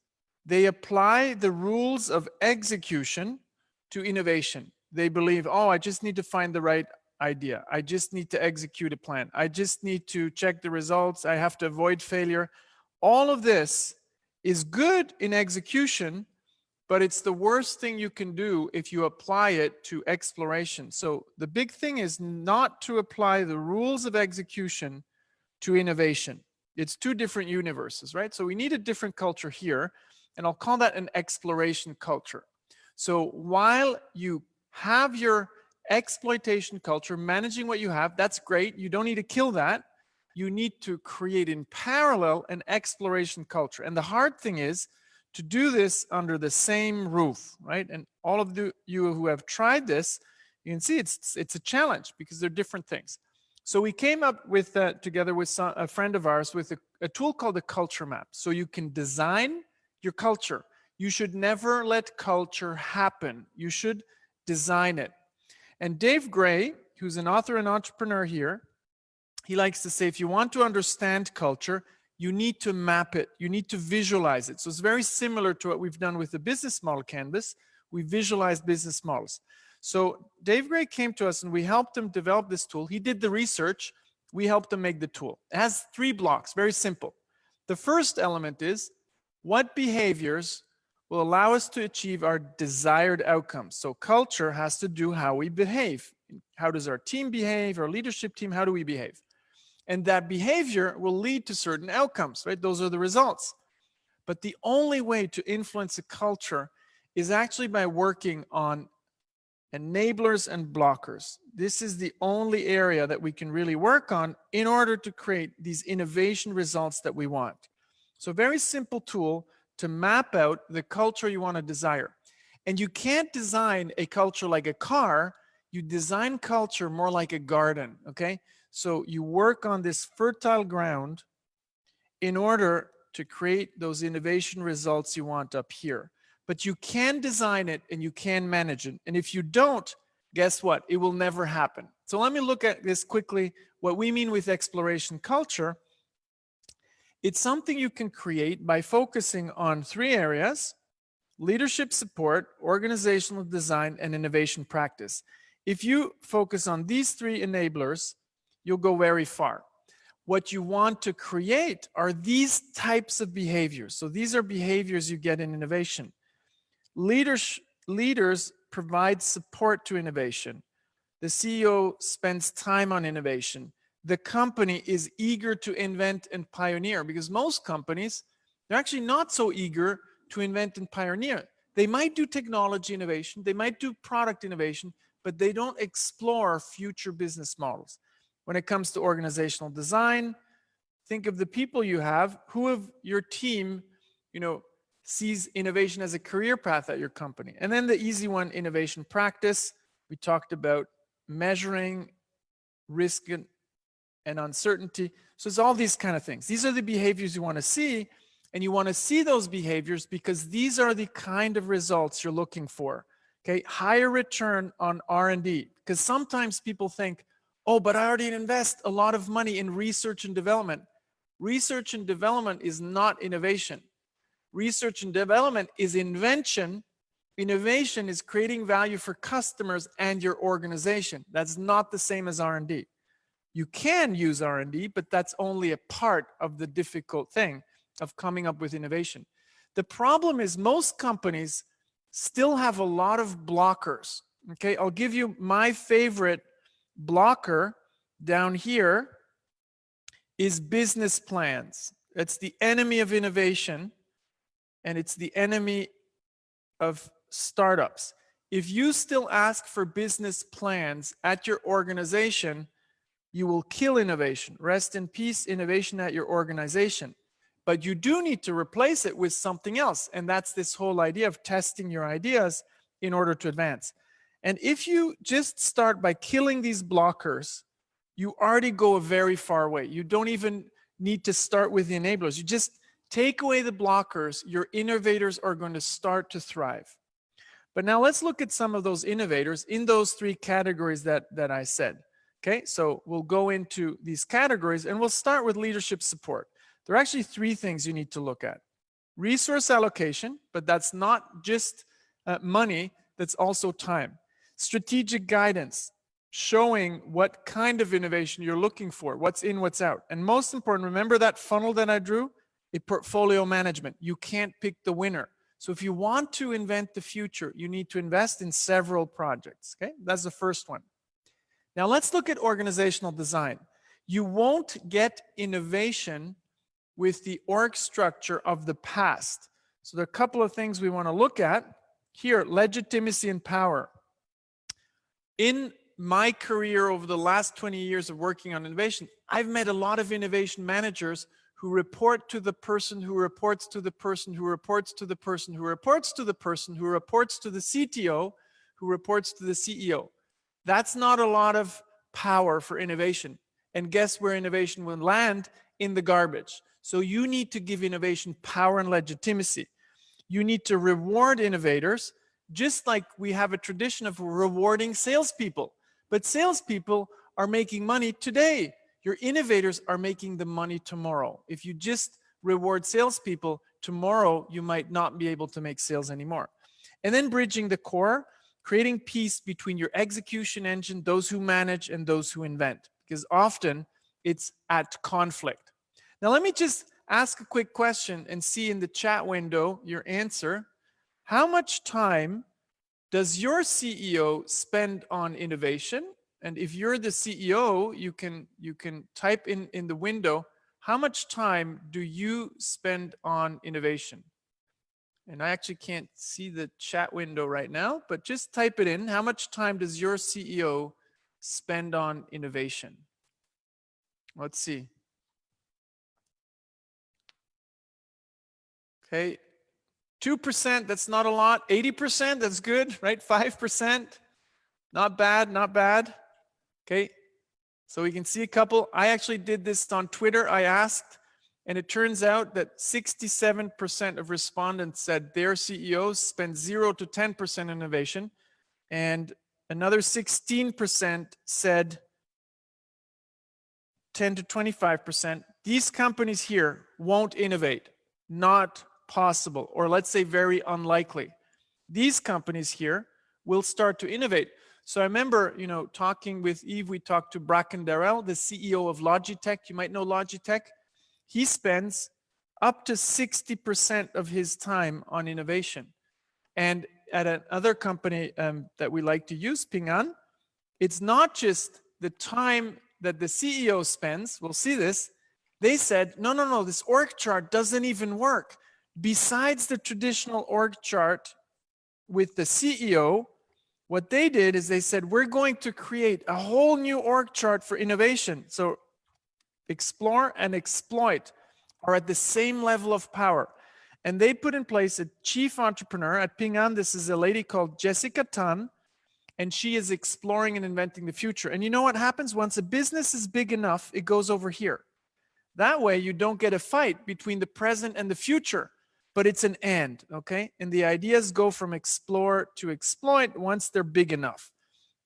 they apply the rules of execution to innovation. They believe, oh, I just need to find the right idea. I just need to execute a plan. I just need to check the results. I have to avoid failure. All of this is good in execution, but it's the worst thing you can do if you apply it to exploration. So the big thing is not to apply the rules of execution to innovation. It's 2 different universes, right? So we need a different culture here, and I'll call that an exploration culture. So while you have your exploitation culture, managing what you have, that's great. You don't need to kill that. You need to create in parallel an exploration culture. And the hard thing is to do this under the same roof, right? And all of you who have tried this, you can see it's a challenge because they're different things. So we came up with, together with a friend of ours, with a tool called the culture map. So you can design your culture. You should never let culture happen. You should design it. And Dave Gray, who's an author and entrepreneur here, he likes to say, if you want to understand culture, you need to map it. You need to visualize it. So it's very similar to what we've done with the business model canvas. We visualize business models. So Dave Gray came to us and we helped him develop this tool. He did the research. We helped him make the tool. It has 3 blocks, very simple. The first element is what behaviors will allow us to achieve our desired outcomes. So culture has to do how we behave. How does our team behave, our leadership team, how do we behave? And that behavior will lead to certain outcomes, right? Those are the results. But the only way to influence a culture is actually by working on enablers and blockers. This is the only area that we can really work on in order to create these innovation results that we want. So very simple tool to map out the culture you want to desire. And you can't design a culture like a car. You design culture more like a garden, okay? So you work on this fertile ground in order to create those innovation results you want up here. But you can design it and you can manage it. And if you don't, guess what? It will never happen. So let me look at this quickly. What we mean with exploration culture, it's something you can create by focusing on 3 areas. leadership support, organizational design, and innovation practice. If you focus on these three enablers, you'll go very far. What you want to create are these types of behaviors. So these are behaviors you get in innovation. Leaders provide support to innovation. The CEO spends time on innovation. The company is eager to invent and pioneer, because most companies, they're actually not so eager to invent and pioneer. They might do technology innovation, they might do product innovation, but they don't explore future business models. When it comes to organizational design, think of the people you have. Who of your team, sees innovation as a career path at your company? And then the easy one, innovation practice. We talked about measuring risk and uncertainty. So it's all these kind of things. These are the behaviors you want to see, and you want to see those behaviors because these are the kind of results you're looking for. Okay, higher return on R&D, because sometimes people think, oh, but I already invest a lot of money in research and development. Research and development is not innovation. Research and development is invention. Innovation is creating value for customers and your organization. That's not the same as R&D. You can use R&D, but that's only a part of the difficult thing of coming up with innovation. The problem is most companies still have a lot of blockers. Okay, I'll give you my favorite blocker down here is business plans. It's the enemy of innovation, and it's the enemy of startups. If you still ask for business plans at your organization, you will kill innovation. Rest in peace, innovation at your organization. But you do need to replace it with something else. And that's this whole idea of testing your ideas in order to advance. And if you just start by killing these blockers, you already go a very far way. You don't even need to start with the enablers. You just take away the blockers, your innovators are going to start to thrive. But now let's look at some of those innovators in those three categories that I said. Okay, so we'll go into these categories and we'll start with leadership support. There are actually three things you need to look at. Resource allocation, but that's not just money, that's also time. Strategic guidance, showing what kind of innovation you're looking for, what's in, what's out. And most important, remember that funnel that I drew? A portfolio management. You can't pick the winner. So if you want to invent the future, you need to invest in several projects. Okay, that's the first one. Now let's look at organizational design. You won't get innovation with the org structure of the past. So there are a couple of things we want to look at. Here, legitimacy and power. In my career over the last 20 years of working on innovation, I've met a lot of innovation managers who report to the person who reports to the person who reports to the person who reports to the person who reports to the CTO who reports to the CEO. That's not a lot of power for innovation. And guess where innovation will land? In the garbage. So you need to give innovation power and legitimacy. You need to reward innovators, just like we have a tradition of rewarding salespeople. But salespeople are making money today. Your innovators are making the money tomorrow. If you just reward salespeople, tomorrow you might not be able to make sales anymore. And then bridging the core, creating peace between your execution engine, those who manage, and those who invent, because often it's at conflict. Now, let me just ask a quick question and see in the chat window your answer. How much time does your CEO spend on innovation? And if you're the CEO, you can type in the window, how much time do you spend on innovation? And I actually can't see the chat window right now, but just type it in. How much time does your CEO spend on innovation? Let's see. Okay, 2%, that's not a lot. 80%, that's good, right? 5%, not bad, not bad. Okay, so we can see a couple. I actually did this on Twitter. I asked, and it turns out that 67% of respondents said their CEOs spend 0 to 10% innovation, and another 16% said 10 to 25%. These companies here won't innovate, not possible, or let's say very unlikely. These companies here will start to innovate. So I remember, talking with Yves, we talked to Bracken Darrell, the CEO of Logitech. You might know Logitech. He spends up to 60% of his time on innovation. And at another company that we like to use, Ping An, it's not just the time that the CEO spends. We'll see this. They said, no, this org chart doesn't even work. Besides the traditional org chart with the CEO, what they did is they said, we're going to create a whole new org chart for innovation. So explore and exploit are at the same level of power. And they put in place a chief entrepreneur at Ping An. This is a lady called Jessica Tan, and she is exploring and inventing the future. And you know what happens? Once a business is big enough, it goes over here. That way you don't get a fight between the present and the future, but it's an and, okay? And the ideas go from explore to exploit once they're big enough.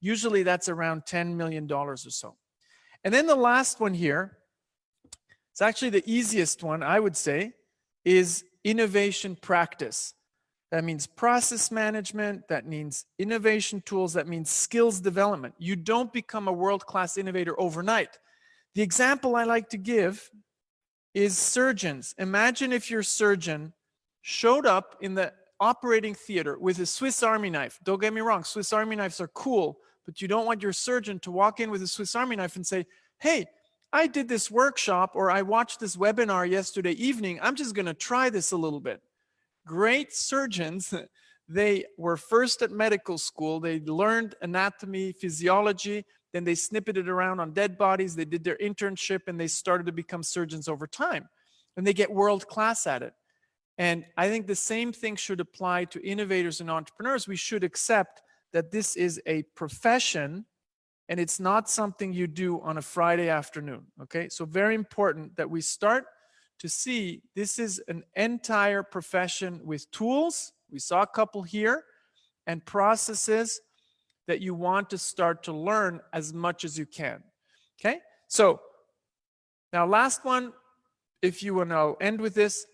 Usually that's around $10 million or so. And then the last one here, it's actually the easiest one, I would say, is innovation practice. That means process management, that means innovation tools, that means skills development. You don't become a world-class innovator overnight. The example I like to give is surgeons. Imagine if your surgeon showed up in the operating theater with a Swiss Army knife. Don't get me wrong, Swiss Army knives are cool, but you don't want your surgeon to walk in with a Swiss Army knife and say, hey, I did this workshop or I watched this webinar yesterday evening. I'm just going to try this a little bit. Great surgeons, they were first at medical school. They learned anatomy, physiology, then they snippeted it around on dead bodies. They did their internship and they started to become surgeons over time. And they get world class at it. And I think the same thing should apply to innovators and entrepreneurs. We should accept that this is a profession and it's not something you do on a Friday afternoon, okay? So very important that we start to see this is an entire profession with tools. We saw a couple here, and processes that you want to start to learn as much as you can, okay? So now last one, if you want to end with this,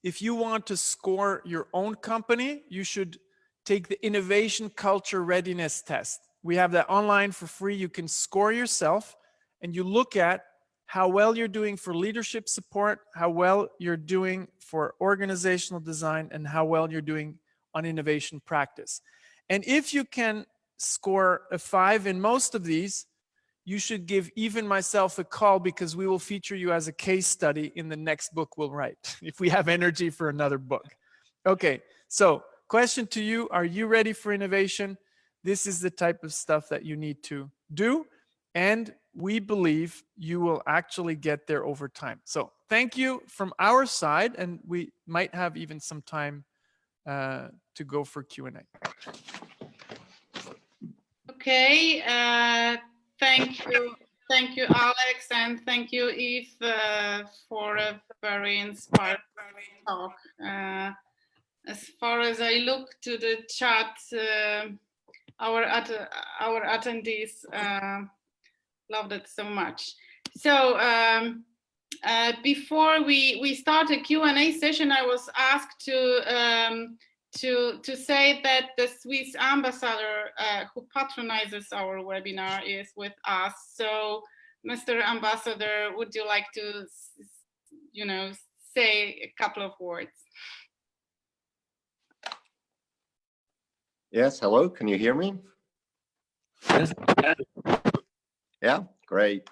if you want to score your own company, you should take the innovation culture readiness test. We have that online for free. You can score yourself and you look at how well you're doing for leadership support, how well you're doing for organizational design, and how well you're doing on innovation practice. And if you can score a 5 in most of these, you should give even myself a call because we will feature you as a case study in the next book we'll write, if we have energy for another book. Okay, so question to you, are you ready for innovation? This is the type of stuff that you need to do, and we believe you will actually get there over time. So thank you from our side, and we might have even some time to go for Q&A. Okay, thank you, Alex, and thank you, Yves, for a very inspiring talk. As far as I look to the chat, our attendees loved it so much. So before we start a Q&A session, I was asked to say that the Swiss ambassador who patronizes our webinar is with us. So, Mr. Ambassador, would you like to, say a couple of words? Yes, hello, can you hear me? Yes. Yeah, great.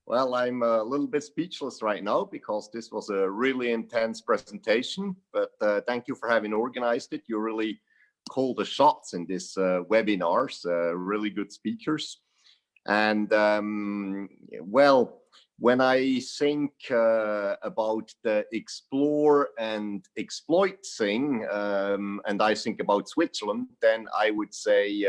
Well, I'm a little bit speechless right now because this was a really intense presentation, but thank you for having organized it. You really called the shots in this webinars, really good speakers. And well, when I think about the explore and exploit thing, and I think about Switzerland, then I would say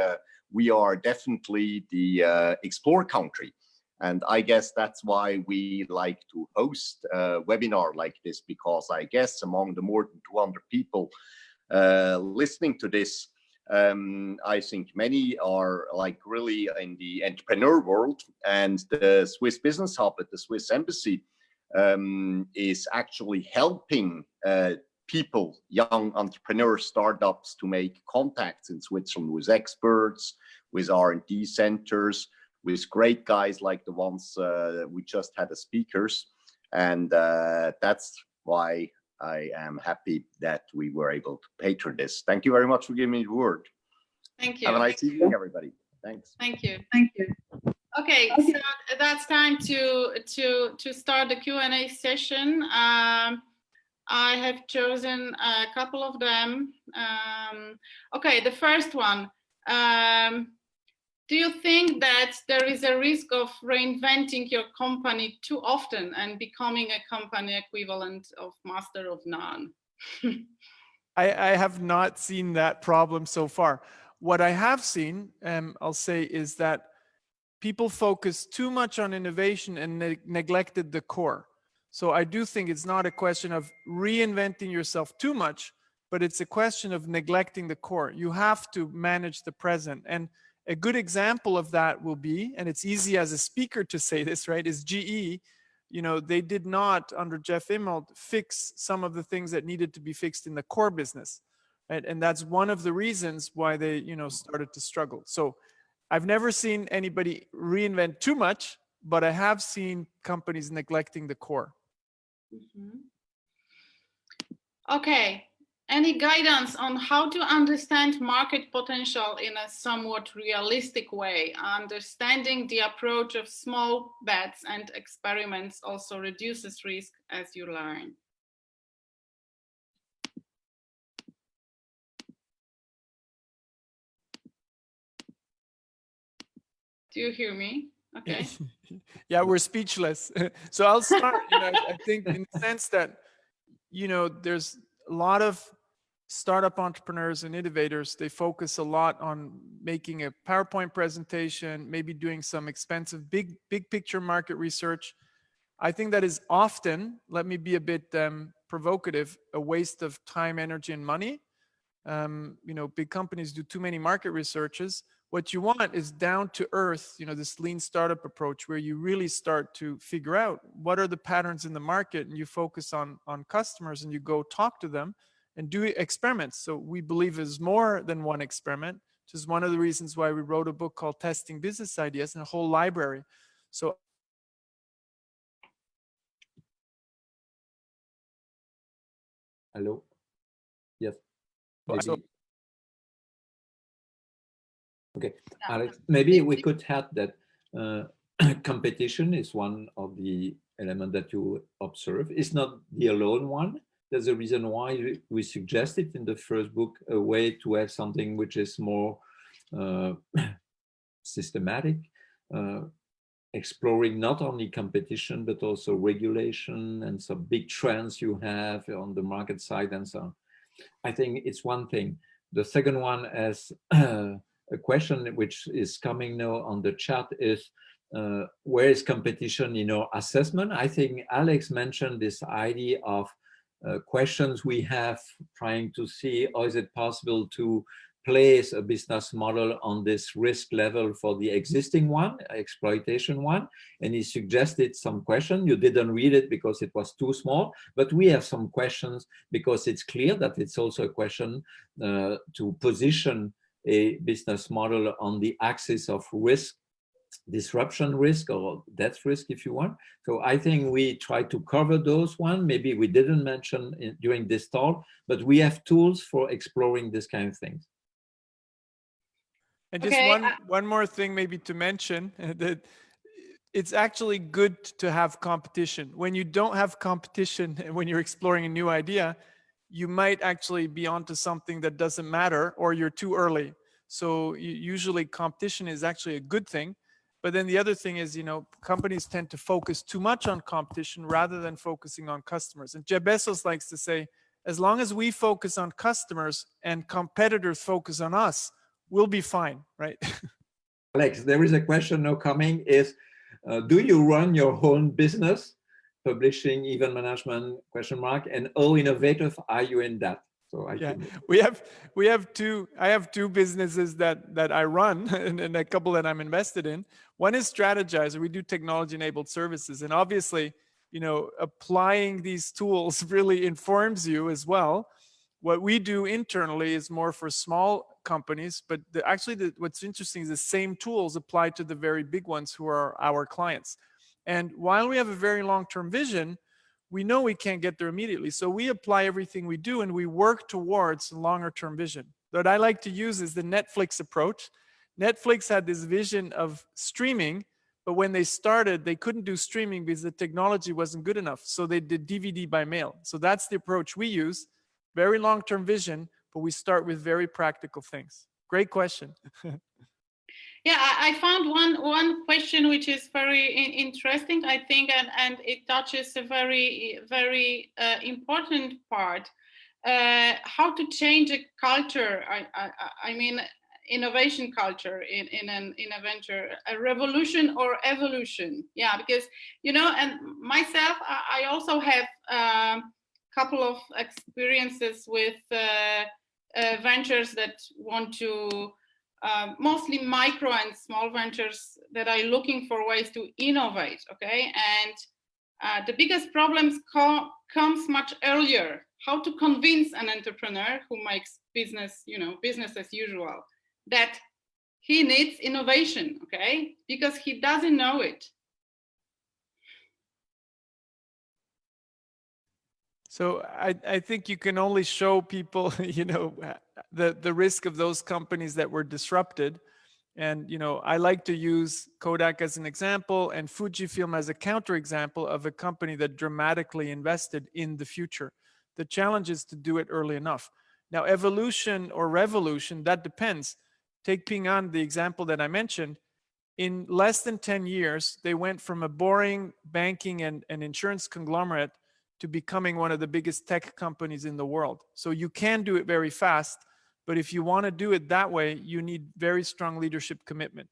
we are definitely the explore country. And I guess that's why we like to host a webinar like this, because I guess among the more than 200 people listening to this, I think many are like really in the entrepreneur world, and the Swiss Business Hub at the Swiss Embassy is actually helping people, young entrepreneurs, startups to make contacts in Switzerland with experts, with R&D centers, with great guys like the ones we just had as speakers. And that's why I am happy that we were able to patron this. Thank you very much for giving me the word. Thank you. Have a nice evening, everybody. Thanks. Thank you. Thank you. Okay, so that's time to start the Q&A session. I have chosen a couple of them. Okay, the first one. Do you think that there is a risk of reinventing your company too often and becoming a company equivalent of master of none? I have not seen that problem so far. What I have seen, I'll say, is that people focus too much on innovation and neglected the core. So I do think it's not a question of reinventing yourself too much, but it's a question of neglecting the core. You have to manage the present. And a good example of that will be, and it's easy as a speaker to say this, right, is GE. You know, they did not, under Jeff Immelt, fix some of the things that needed to be fixed in the core business. Right? And that's one of the reasons why they, you know, started to struggle. So I've never seen anybody reinvent too much, but I have seen companies neglecting the core. Mm-hmm. Okay. Any guidance on how to understand market potential in a somewhat realistic way? Understanding the approach of small bets and experiments also reduces risk as you learn. Do you hear me? Okay. Yeah, we're speechless. So I'll start. You know, I think in the sense that, you know, there's a lot of startup entrepreneurs and innovators. They focus a lot on making a PowerPoint presentation, maybe doing some expensive big picture market research. I think that is often, let me be a bit provocative, a waste of time, energy, and money. You know, big companies do too many market researches. What you want is down to earth, you know, this lean startup approach where you really start to figure out what are the patterns in the market, and you focus on customers and you go talk to them and do experiments. So we believe is more than one experiment, which is one of the reasons why we wrote a book called Testing Business Ideas and a whole library. So Hello? Yes. So- Okay, Alex, maybe we could add that competition is one of the elements that you observe. It's not the alone one. There's a reason why we suggested in the first book a way to have something which is more systematic, exploring not only competition, but also regulation and some big trends you have on the market side and so on. I think it's one thing. The second one, as a question which is coming now on the chat, is where is competition in our assessment? I think Alex mentioned this idea of questions we have trying to see, or is it possible to place a business model on this risk level for the existing one, exploitation one? And he suggested some question. You didn't read it because it was too small, but we have some questions because it's clear that it's also a question to position a business model on the axis of risk, disruption risk or death risk, if you want. So I think we try to cover those one. Maybe we didn't mention during this talk, but we have tools for exploring this kind of things. And just one more thing maybe to mention, that it's actually good to have competition. When you don't have competition, when you're exploring a new idea, you might actually be onto something that doesn't matter, or you're too early. So usually competition is actually a good thing. But then the other thing is, you know, companies tend to focus too much on competition rather than focusing on customers. And Jeff Bezos likes to say, as long as we focus on customers and competitors focus on us, we'll be fine, right? Alex, there is a question now coming is, do you run your own business, publishing, event management, question mark, and how innovative are you in that? So I think we have two, I have two businesses that I run and a couple that I'm invested in. One is Strategizer. We do technology enabled services. And obviously, applying these tools really informs you as well. What we do internally is more for small companies, but what's interesting is the same tools apply to the very big ones who are our clients. And while we have a very long-term vision, we know we can't get there immediately. So we apply everything we do and we work towards a longer-term vision. What I like to use is the Netflix approach. Netflix had this vision of streaming, but when they started, they couldn't do streaming because the technology wasn't good enough. So they did DVD by mail. So that's the approach we use. Very long-term vision, but we start with very practical things. Great question. Yeah, I found one question which is very interesting, I think, and it touches a very important part. How to change a culture? I mean, innovation culture in a venture, a revolution or evolution? Yeah, because and myself, I also have a couple of experiences with ventures that want to. Mostly micro and small ventures that are looking for ways to innovate, okay? And the biggest problems comes much earlier. How to convince an entrepreneur who makes business, business as usual, that he needs innovation, okay? Because he doesn't know it. So I think you can only show people, the risk of those companies that were disrupted. And, I like to use Kodak as an example and Fujifilm as a counterexample of a company that dramatically invested in the future. The challenge is to do it early enough. Now, evolution or revolution, that depends. Take Ping An, the example that I mentioned. In less than 10 years, they went from a boring banking and insurance conglomerate to becoming one of the biggest tech companies in the world. So you can do it very fast, but if you want to do it that way, you need very strong leadership commitment.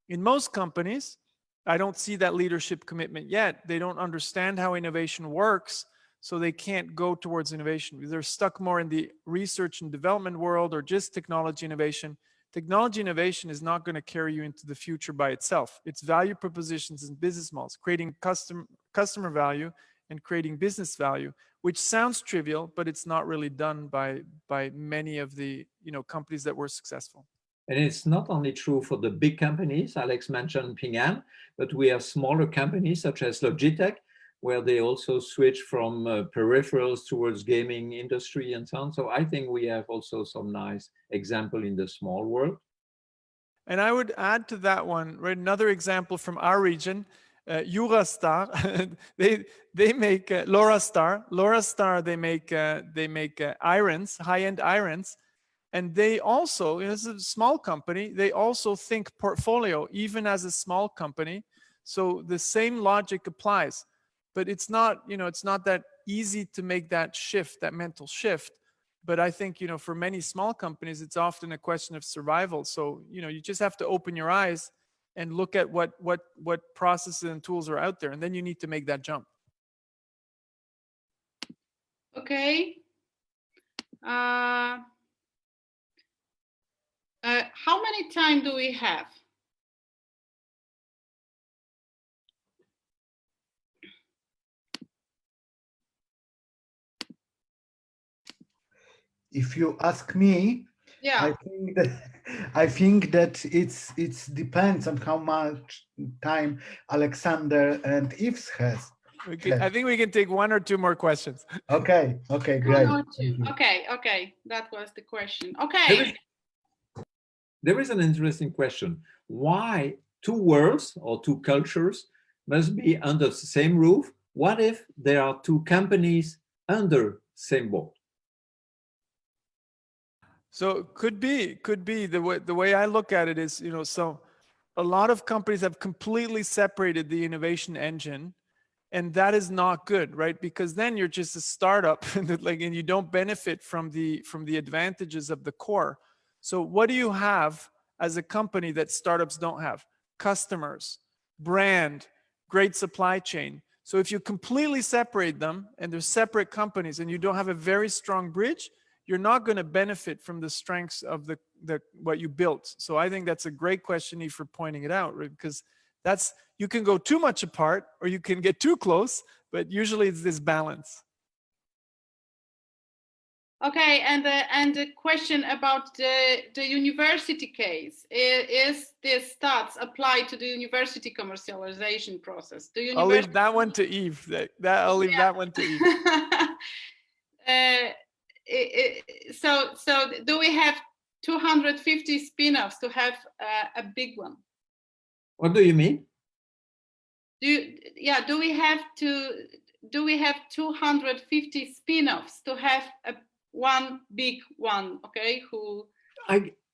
In most companies, I don't see that leadership commitment yet. They don't understand how innovation works, so they can't go towards innovation. They're stuck more in the research and development world or just technology innovation. Technology innovation is not going to carry you into the future by itself. It's value propositions and business models, creating customer value and creating business value, which sounds trivial, but it's not really done by many of the companies that were successful. And it's not only true for the big companies, Alex mentioned Ping An, but we have smaller companies such as Logitech, where they also switch from peripherals towards gaming industry and so on. So I think we have also some nice example in the small world. And I would add to that one, right, another example from our region, Eurostar. they make Lorastar. They make irons, high-end irons, and they also, it's a small company. They also think portfolio, even as a small company. So the same logic applies, but it's not that easy to make that shift, that mental shift. But I think, for many small companies, it's often a question of survival. So, you just have to open your eyes and look at what processes and tools are out there. And then you need to make that jump. Okay. How many time do we have? If you ask me, Yeah. I think that it depends on how much time Alexander and Yves has. I think we can take one or two more questions. Okay, great. One or two. Okay, that was the question. Okay. There is an interesting question. Why two worlds or two cultures must be under the same roof? What if there are two companies under same board? So could be the way I look at it is, so a lot of companies have completely separated the innovation engine, and that is not good, right? Because then you're just a startup and you don't benefit from the advantages of the core. So what do you have as a company that startups don't have? Customers, brand, great supply chain. So if you completely separate them and they're separate companies and you don't have a very strong bridge, you're not going to benefit from the strengths of the what you built. So I think that's a great question, Yves, for pointing it out, right? Because You can go too much apart or you can get too close, but usually it's this balance. Okay, and the question about the university case is this stats apply to the university commercialization process? I'll leave that one to Yves. I'll leave that one to Yves. So do we have 250 spin-offs to have a big one? What do you mean? Do we have 250 spin-offs to have one big one? Okay, who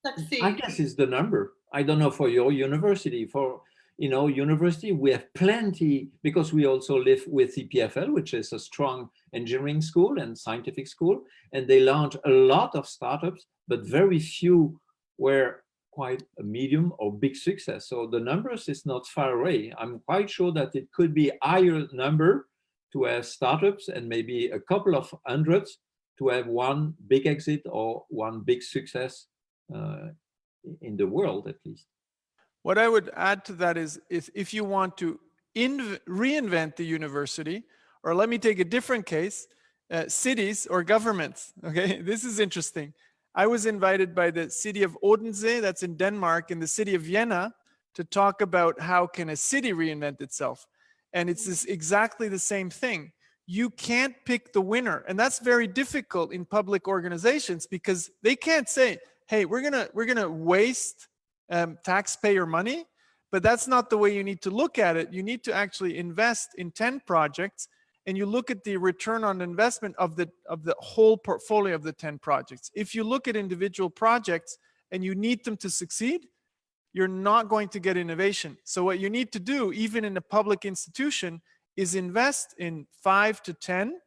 succeed? I guess it's the number. I don't know for your university. For university, we have plenty, because we also live with EPFL, which is a strong engineering school and scientific school, and they launch a lot of startups, but very few were quite a medium or big success. So the numbers is not far away. I'm quite sure that it could be higher number to have startups and maybe a couple of hundreds to have one big exit or one big success in the world, at least. What I would add to that is if you want to reinvent the university, or let me take a different case, cities or governments, okay? This is interesting. I was invited by the city of Odense, that's in Denmark, and the city of Vienna to talk about how can a city reinvent itself. And it's exactly the same thing. You can't pick the winner. And that's very difficult in public organizations because they can't say, hey, we're gonna waste taxpayer money, but that's not the way you need to look at it. You need to actually invest in 10 projects and you look at the return on investment of the whole portfolio of the 10 projects. If you look at individual projects and you need them to succeed, you're not going to get innovation. So what you need to do, even in a public institution, is invest in 5 to 10,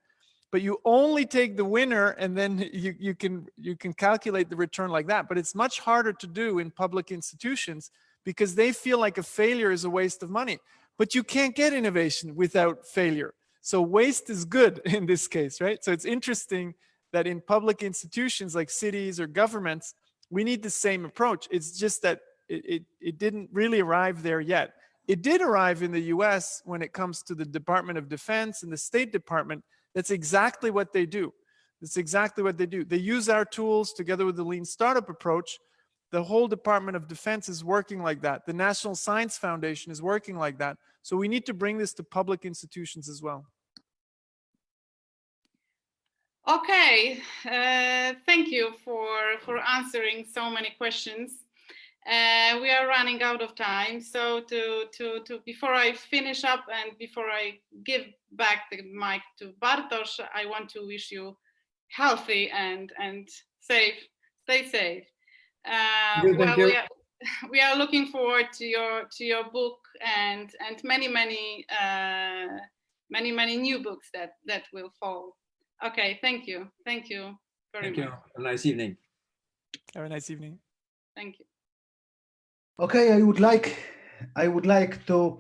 but you only take the winner and then you can calculate the return like that. But it's much harder to do in public institutions because they feel like a failure is a waste of money. But you can't get innovation without failure. So waste is good in this case, right? So it's interesting that in public institutions like cities or governments, we need the same approach. It's just that it didn't really arrive there yet. It did arrive in the US when it comes to the Department of Defense and the State Department. That's exactly what they do. That's exactly what they do. They use our tools together with the lean startup approach. The whole Department of Defense is working like that. The National Science Foundation is working like that. So we need to bring this to public institutions as well. Okay, thank you for answering so many questions. We are running out of time, so before I finish up and before I give back the mic to Bartosz, I want to wish you healthy and safe. Stay safe. We are looking forward to your book and many new books that will follow. Okay, thank you very much. Thank you. Have a nice evening. Have a nice evening. Thank you. Okay, I would like to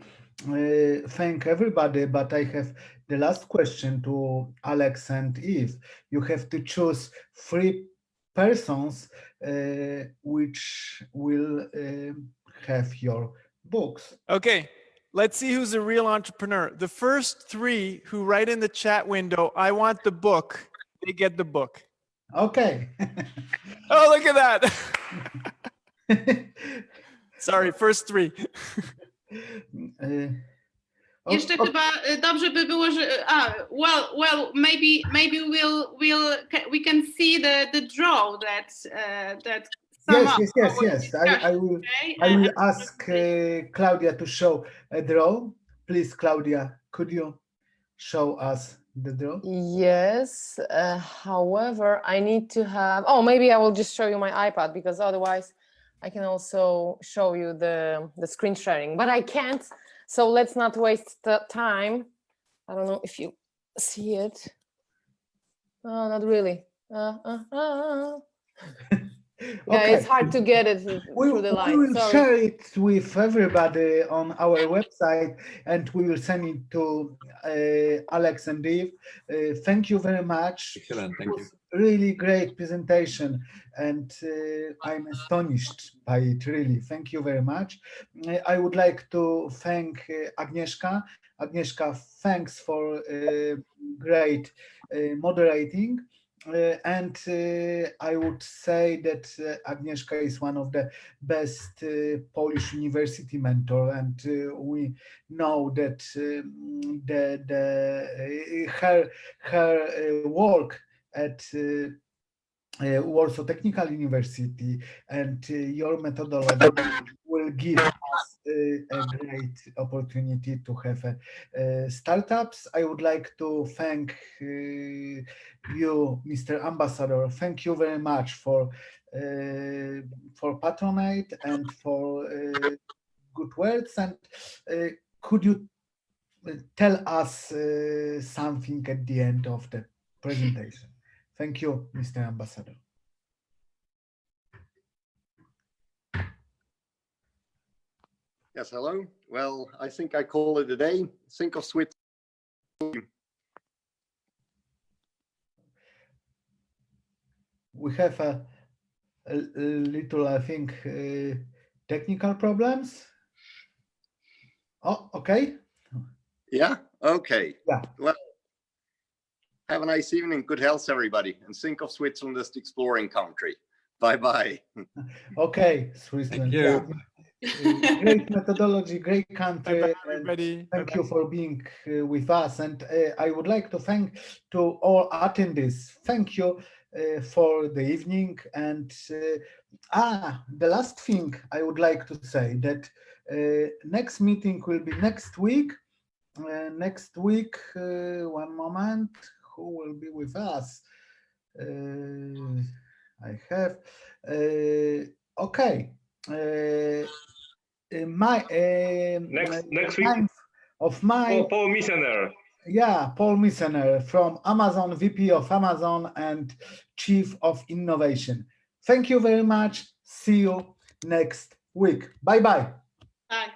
thank everybody, but I have the last question to Alex and Yves. You have to choose 3 persons which will have your books. Okay, let's see who's a real entrepreneur. The first 3 who write in the chat window, I want the book, they get the book. Okay. Oh, look at that. Sorry, first 3. Jeszcze chyba dobrze by było, że maybe we can see the draw that Yes. I will ask Claudia to show a draw. Please, Claudia, could you show us the draw? Yes. However, I need to have. Oh, maybe I will just show you my iPad because otherwise, I can also show you the screen sharing. But I can't. So let's not waste the time. I don't know if you see it. Oh, not really. Yeah, Okay. it's hard to get it through the line. We will share it with everybody on our website, and we will send it to Alex and Yves. Thank you very much. Excellent, thank you. really great presentation, and I'm astonished by it, really. Thank you very much. I would like to thank Agnieszka. Agnieszka, thanks for great moderating. And I would say that Agnieszka is one of the best Polish university mentor, and we know that her work at Warsaw Technical University and your methodology will give us a great opportunity to have startups. I would like to thank you, Mr. Ambassador. Thank you very much for patronage and for good words. And could you tell us something at the end of the presentation? Thank you, Mr. Ambassador. Yes, hello. Well, I think I call it a day. Think of Switzerland. We have a little, I think, technical problems. Oh, okay. Yeah, okay. Yeah. Well, have a nice evening. Good health, everybody. And think of Switzerland as the exploring country. Bye-bye. Okay, Switzerland. Thank you. Yeah. Great methodology, great country. Bye-bye, everybody. Thank you for being with us. And I would like to thank to all attendees. Thank you for the evening. And the last thing I would like to say that next meeting will be next week. Next week, one moment, who will be with us? I have, okay. Next week. 9th of May. Paul Missener. Yeah, Paul Missener from Amazon, VP of Amazon and Chief of Innovation. Thank you very much. See you next week. Bye-bye. Bye.